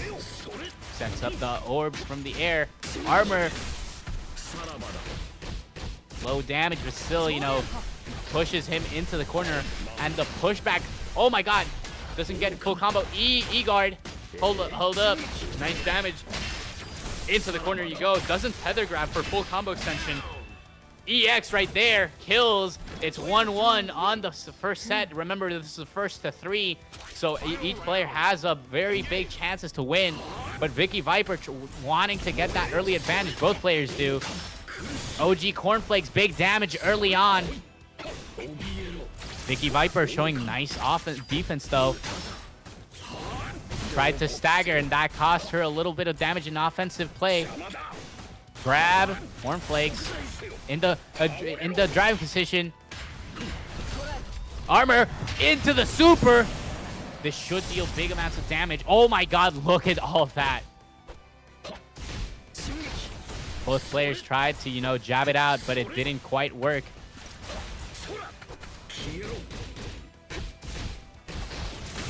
sets up the orbs from the air. Armor. Low damage, but still, you know, pushes him into the corner. And the pushback. Oh my God. Doesn't get full combo. E-guard. Hold up. Nice damage. Into the corner you go. Doesn't tether grab for full combo extension. EX right there kills. It's 1-1 on the first set. Remember, this is the first to 3, so each player has a very big chances to win. But VickiViper wanting to get that early advantage. Both players do. OG Cornflakes big damage early on. VickiViper showing nice defense though. tried to stagger, and that cost her a little bit of damage in offensive play. Grab, cornflakes in the driving position. Armor into the super. This should deal big amounts of damage. Oh my god, look at all of that. Both players tried to, you know, jab it out, but it didn't quite work.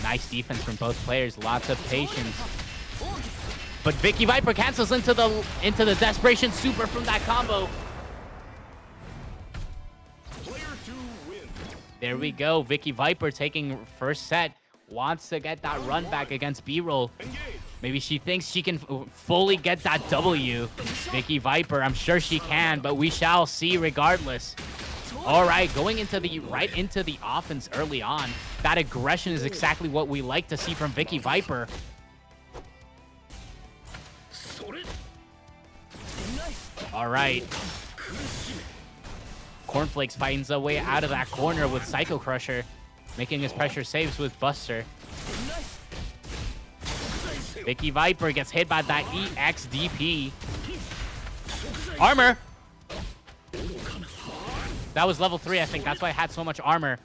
Nice defense from both players. Lots of patience. But VickiViper cancels into the desperation super from that combo. There we go. VickiViper taking first set. Wants to get that run back against B-roll. Maybe she thinks she can fully get that W. VickiViper, I'm sure she can, but we shall see regardless. All right, going into right into the offense early on. That aggression is exactly what we like to see from VickiViper. All right. Cornflakes finds a way out of that corner with Psycho Crusher, making his pressure saves with Buster. VickiViper gets hit by that EXDP. Armor! That was level 3, I think. That's why it had so much armor.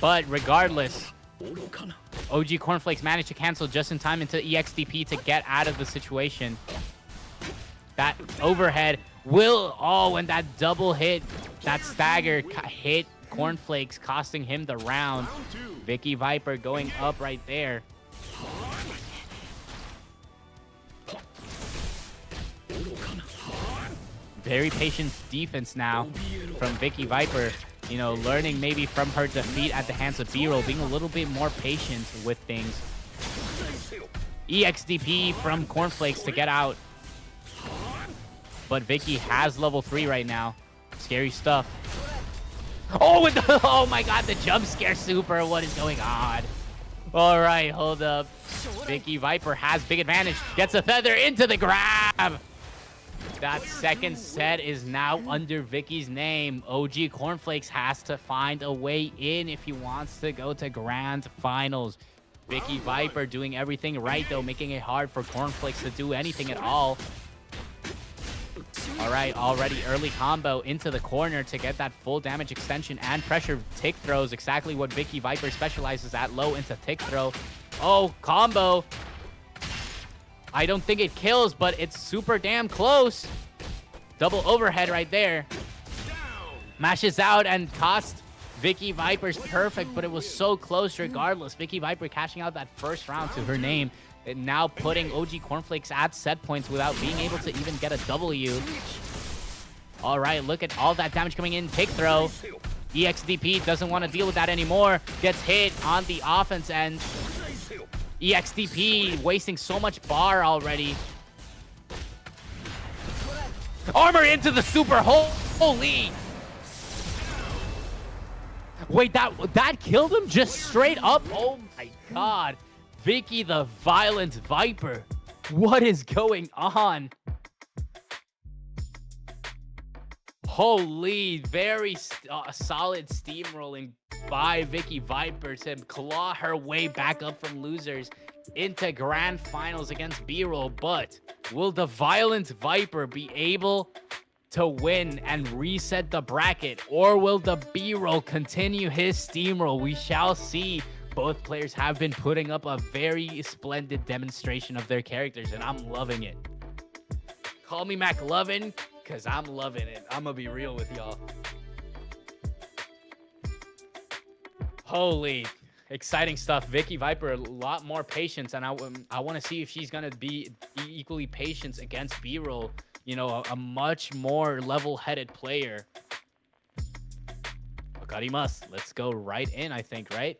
But regardless, OG Cornflakes managed to cancel just in time into EXDP to get out of the situation. That overhead will... Oh, and that double hit, that stagger hit Cornflakes, costing him the round. VickiViper going up right there. Very patient defense now from VickiViper. You know, learning maybe from her defeat at the hands of B-roll, being a little bit more patient with things. EXDP from Cornflakes to get out. But Vicky has level 3 right now. Scary stuff. Oh, oh my god, the jump scare super. What is going on? All right, hold up. VickiViper has big advantage. Gets a feather into the grab. That second set is now under Vicky's name. OG Cornflakes has to find a way in if he wants to go to grand finals. VickiViper doing everything right, though, making it hard for Cornflakes to do anything at all. All right, already early combo into the corner to get that full damage extension and pressure. Tick throws, exactly what VickiViper specializes at. Low into tick throw. Oh, combo. I don't think it kills, but it's super damn close. Double overhead right there. Mashes out and cost VickiViper's perfect, but it was so close regardless. VickiViper cashing out that first round to her name. And now putting OG Cornflakes at set points without being able to even get a W. All right, look at all that damage coming in. Tick throw. EXDP doesn't want to deal with that anymore. Gets hit on the offense end. EXDP wasting so much bar already. Armor into the super. Holy. Wait, that killed him just straight up? Oh my god. Vicky the Violent Viper. What is going on? Holy, very solid steamrolling by VickiViper to claw her way back up from losers into grand finals against B-roll. But will the Violent Viper be able to win and reset the bracket, or will the B-roll continue his steamroll? We shall see. Both players have been putting up a very splendid demonstration of their characters, and I'm loving it. Call me McLovin, because I'm loving it. I'm going to be real with y'all. Holy, exciting stuff. VickiViper, a lot more patience, and I want to see if she's going to be equally patient against B-roll. You know, a much more level-headed player. Wakarimasu. Let's go right in, I think, right?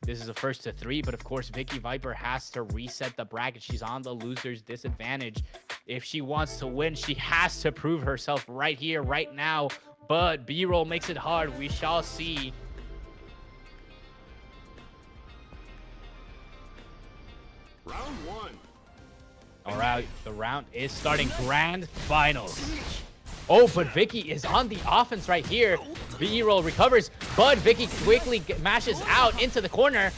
This is a first to 3, but of course, VickiViper has to reset the bracket. She's on the loser's disadvantage. If she wants to win, she has to prove herself right here, right now. But B-roll makes it hard. We shall see. Round 1. All right, the round is starting. Grand finals. Oh, but Vicky is on the offense right here. B-roll recovers, but Vicky quickly mashes out into the corner.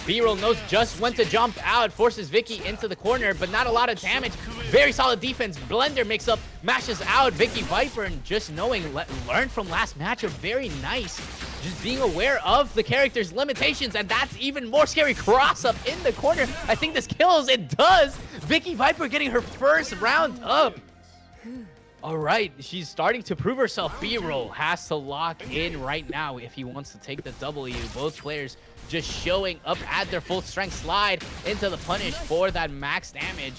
B-Roll knows just when to jump out, forces Vicky into the corner, but not a lot of damage. Very solid defense. Blender mix up, mashes out VickiViper, and just knowing, learned from last matchup, very nice. Just being aware of the character's limitations, and that's even more scary. Cross up in the corner. I think this kills. It does. VickiViper getting her first round up. All right, she's starting to prove herself. B-Roll has to lock in right now if he wants to take the W. Both players just showing up at their full strength. Slide into the punish for that max damage.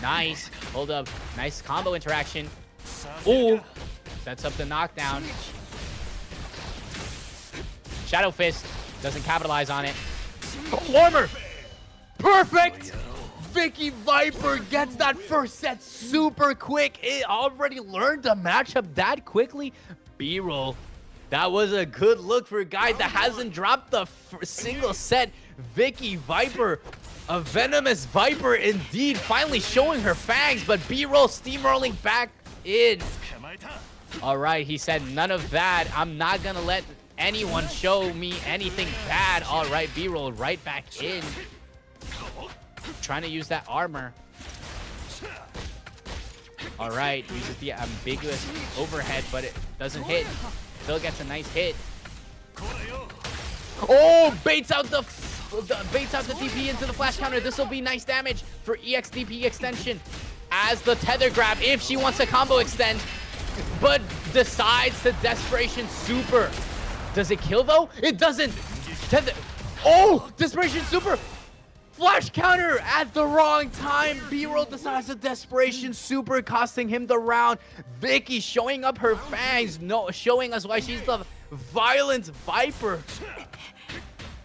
Nice. Hold up. Nice combo interaction. Ooh. Sets up the knockdown. Shadow Fist doesn't capitalize on it. Warmer. Perfect. VickiViper gets that first set super quick. It already learned the matchup that quickly. B-Roll. That was a good look for a guy that hasn't dropped the single set. VickiViper, a venomous Viper indeed, finally showing her fangs, but B-Roll steamrolling back in. All right, he said none of that. I'm not gonna let anyone show me anything bad. All right, B-Roll right back in. Trying to use that armor. All right, uses the ambiguous overhead, but it doesn't hit. Still gets a nice hit. Oh, baits out the DP into the flash counter. This will be nice damage for EXDP extension as the tether grab if she wants to combo extend, but decides to desperation super. Does it kill though? It doesn't. Tether. Oh, desperation super. Flash counter at the wrong time. B-Roll decides to desperation super, costing him the round. Vicky showing up her fangs, showing us why she's the violent Viper.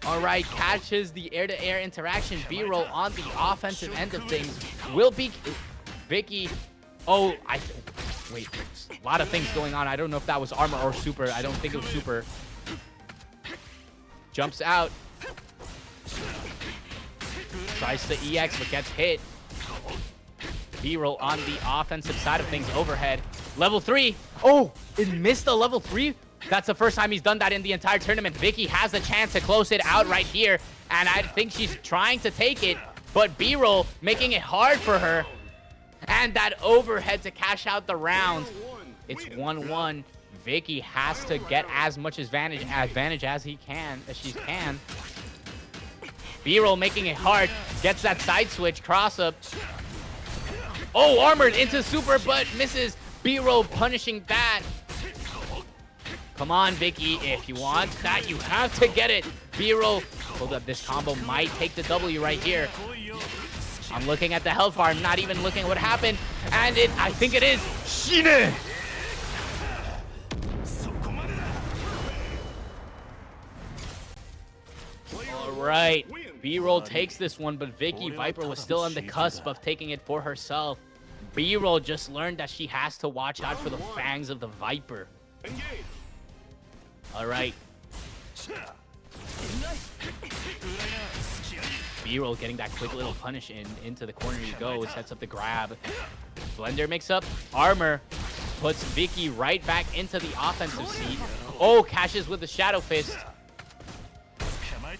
All right, catches the air-to-air interaction. B-Roll on the offensive end of things. Will be Vicky. Oh, wait. A lot of things going on. I don't know if that was armor or super. I don't think it was super. Jumps out. Tries to EX, but gets hit. B-Roll on the offensive side of things, overhead. Level 3. Oh, it missed the level 3? That's the first time he's done that in the entire tournament. Vicky has a chance to close it out right here, and I think she's trying to take it, but B-Roll making it hard for her. And that overhead to cash out the round. It's 1-1. Vicky has to get as much advantage as she can. B-Roll making it hard. Gets that side switch, cross up. Oh, armored into super, but misses. B-Roll punishing that. Come on, Vicky. If you want that, you have to get it. B-Roll. Hold up. This combo might take the W right here. I'm looking at the health bar. I'm not even looking at what happened. And I think it is. Shine! All right. B-Roll takes this one, but VickiViper was still on the cusp of taking it for herself. B-Roll just learned that she has to watch out for the fangs of the Viper. All right. B-Roll getting that quick little punish into the corner you go. Sets up the grab. Blender mix up. Armor puts Vicky right back into the offensive seat. Oh, cashes with the Shadow Fist.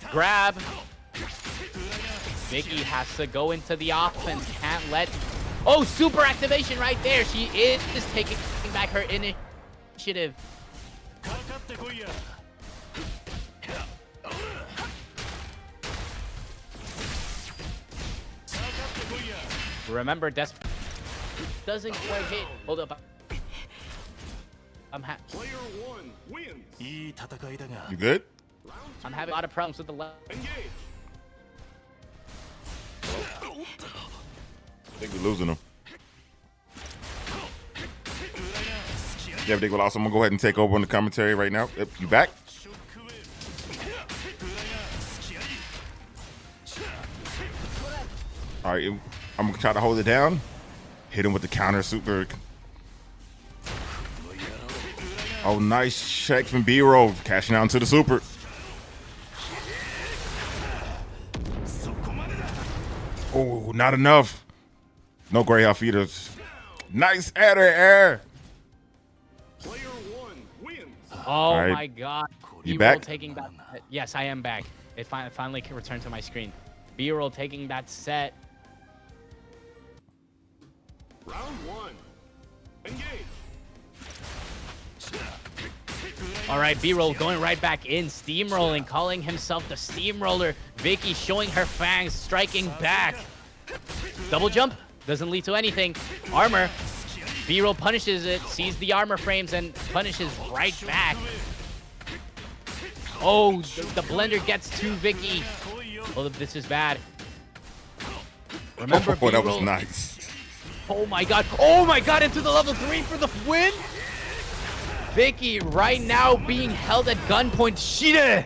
Grab. Vicky has to go into the offense. Can't let... Oh, super activation right there. She is taking back her initiative. Remember, doesn't quite hit. Hold up. Player 1 wins. You good? I'm having a lot of problems with the left. I think we're losing them. Yeah, Dick, well, also, I'm going to go ahead and take over on the commentary right now. Yep, you back? All right, I'm going to try to hold it down. Hit him with the counter super. Oh, nice check from B-Roll. Cashing out into the super. Oh, not enough. No Greyhound feeders. Nice air. Oh right. my god. You B-Roll back? taking back. Yes, I am back. It finally can return to my screen. B-roll taking that set. Round 1. Engage. All right, B-roll going right back in, steamrolling, calling himself the steamroller. Vicky showing her fangs, striking back. Double jump doesn't lead to anything. Armor. B-roll punishes it, sees the armor frames, and punishes right back. Oh, the blender gets to Vicky. Oh, this is bad. Remember, oh, that was nice. Oh my god. Oh my god, into the level 3 for the win. Vicky right now being held at gunpoint. Shida!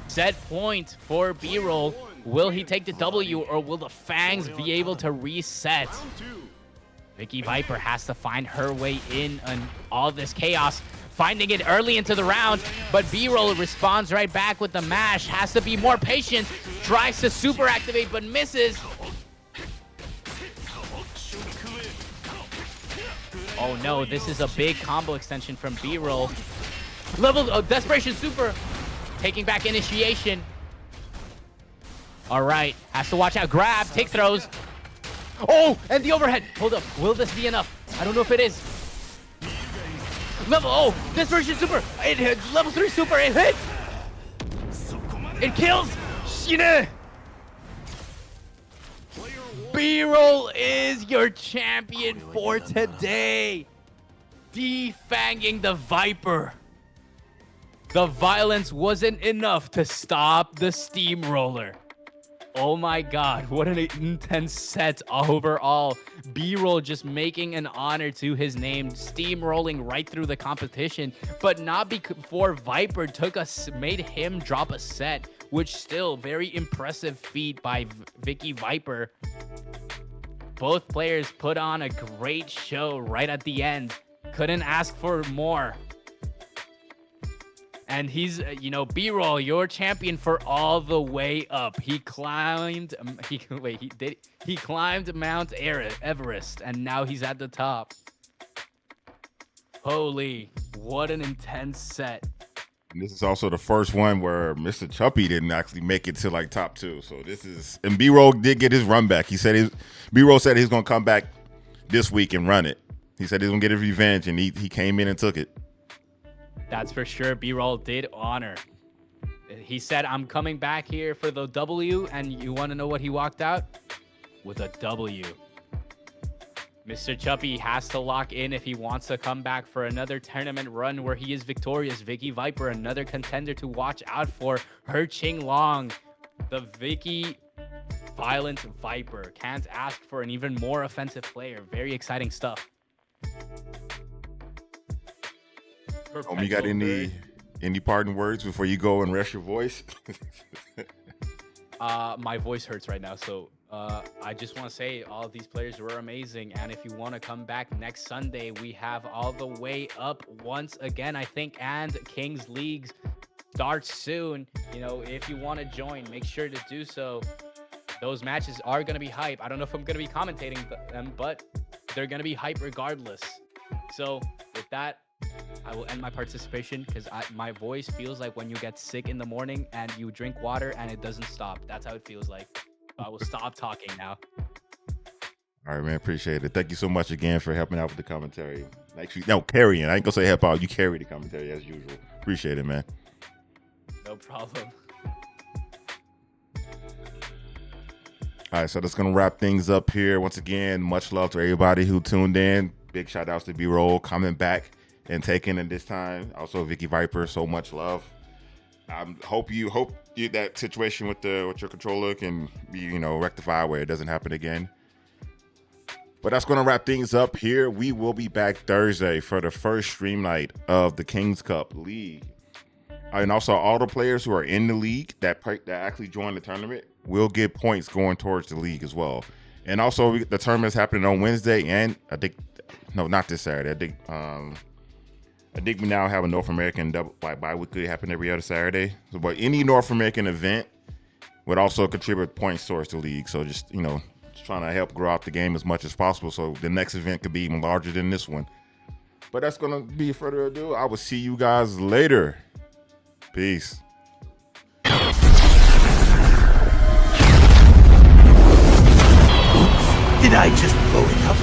Set point for B-roll. Will he take the W or will the fangs be able to reset? VickiViper has to find her way in on all this chaos. Finding it early into the round, but B-roll responds right back with the mash. Has to be more patient. Tries to super activate, but misses. Oh no, this is a big combo extension from B-roll. Level of desperation super. Taking back initiation. All right, has to watch out. Grab, take throws. Oh, and the overhead. Hold up, will this be enough? I don't know if it is. Oh, desperation super. It hit. Level 3 super, it hit. It kills. Shine. B-roll is your champion for today. Defanging the Viper. The violence wasn't enough to stop the steamroller. Oh my god, what an intense set overall. B-roll just making an honor to his name, steamrolling right through the competition, but not before Viper made him drop a set, which still very impressive feat by VickiViper. Both players put on a great show right at the end. Couldn't ask for more. And he's, B-roll, your champion for all the way up. He climbed, he climbed Mount Everest, and now he's at the top. Holy, what an intense set. And this is also the first one where Mr. Chuppy didn't actually make it to like top 2. So this is, and B-roll did get his run back. He said B-roll said he's gonna come back this week and run it. He said he's gonna get his revenge, and he came in and took it. That's for sure. B-roll did honor. He said, I'm coming back here for the W, and you want to know what he walked out? With a W. Mr. Chuppy has to lock in if he wants to come back for another tournament run where he is victorious. VickiViper, another contender to watch out for. Her qinglong, the Vicky Violent Viper. Can't ask for an even more offensive player. Very exciting stuff. You got any parting words before you go and rest your voice? My voice hurts right now, so I just want to say all of these players were amazing, and if you want to come back next Sunday, we have all the way up once again, I think, and Kings Leagues starts soon. If you want to join, make sure to do so. Those matches are going to be hype. I don't know if I'm going to be commentating them, but they're going to be hype regardless. So with that, I will end my participation because my voice feels like when you get sick in the morning and you drink water and it doesn't stop. That's how it feels like. I will stop talking now. All right, man. Appreciate it. Thank you so much again for helping out with the commentary. Carrying. I ain't gonna say help out. You carry the commentary as usual. Appreciate it, man. No problem. All right, so that's gonna wrap things up here. Once again, much love to everybody who tuned in. Big shout outs to B-roll coming back and taking it this time. Also, VickiViper, so much love. Hope that situation with your controller can be rectified where it doesn't happen again. But that's going to wrap things up here. We will be back Thursday for the first stream night of the Kings Cup League. And also, all the players who are in the league that actually joined the tournament will get points going towards the league as well. And also, the tournament's happening on Wednesday, and I think, no, not this Saturday. I think we now have a North American bi-weekly happen every other Saturday. So, but any North American event would also contribute points towards the league. So just trying to help grow out the game as much as possible so the next event could be even larger than this one. But that's going to be further ado. I will see you guys later. Peace. Did I just blow it up?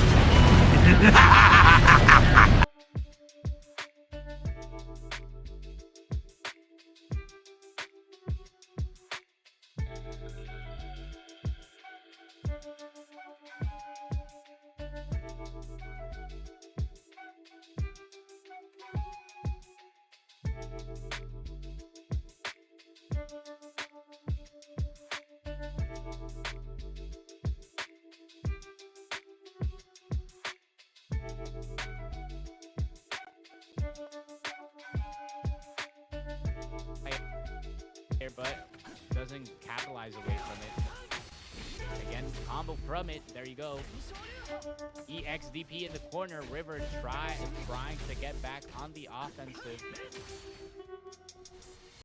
But doesn't capitalize away from it. Again, combo from it. There you go. EXDP in the corner. River trying to get back on the offensive.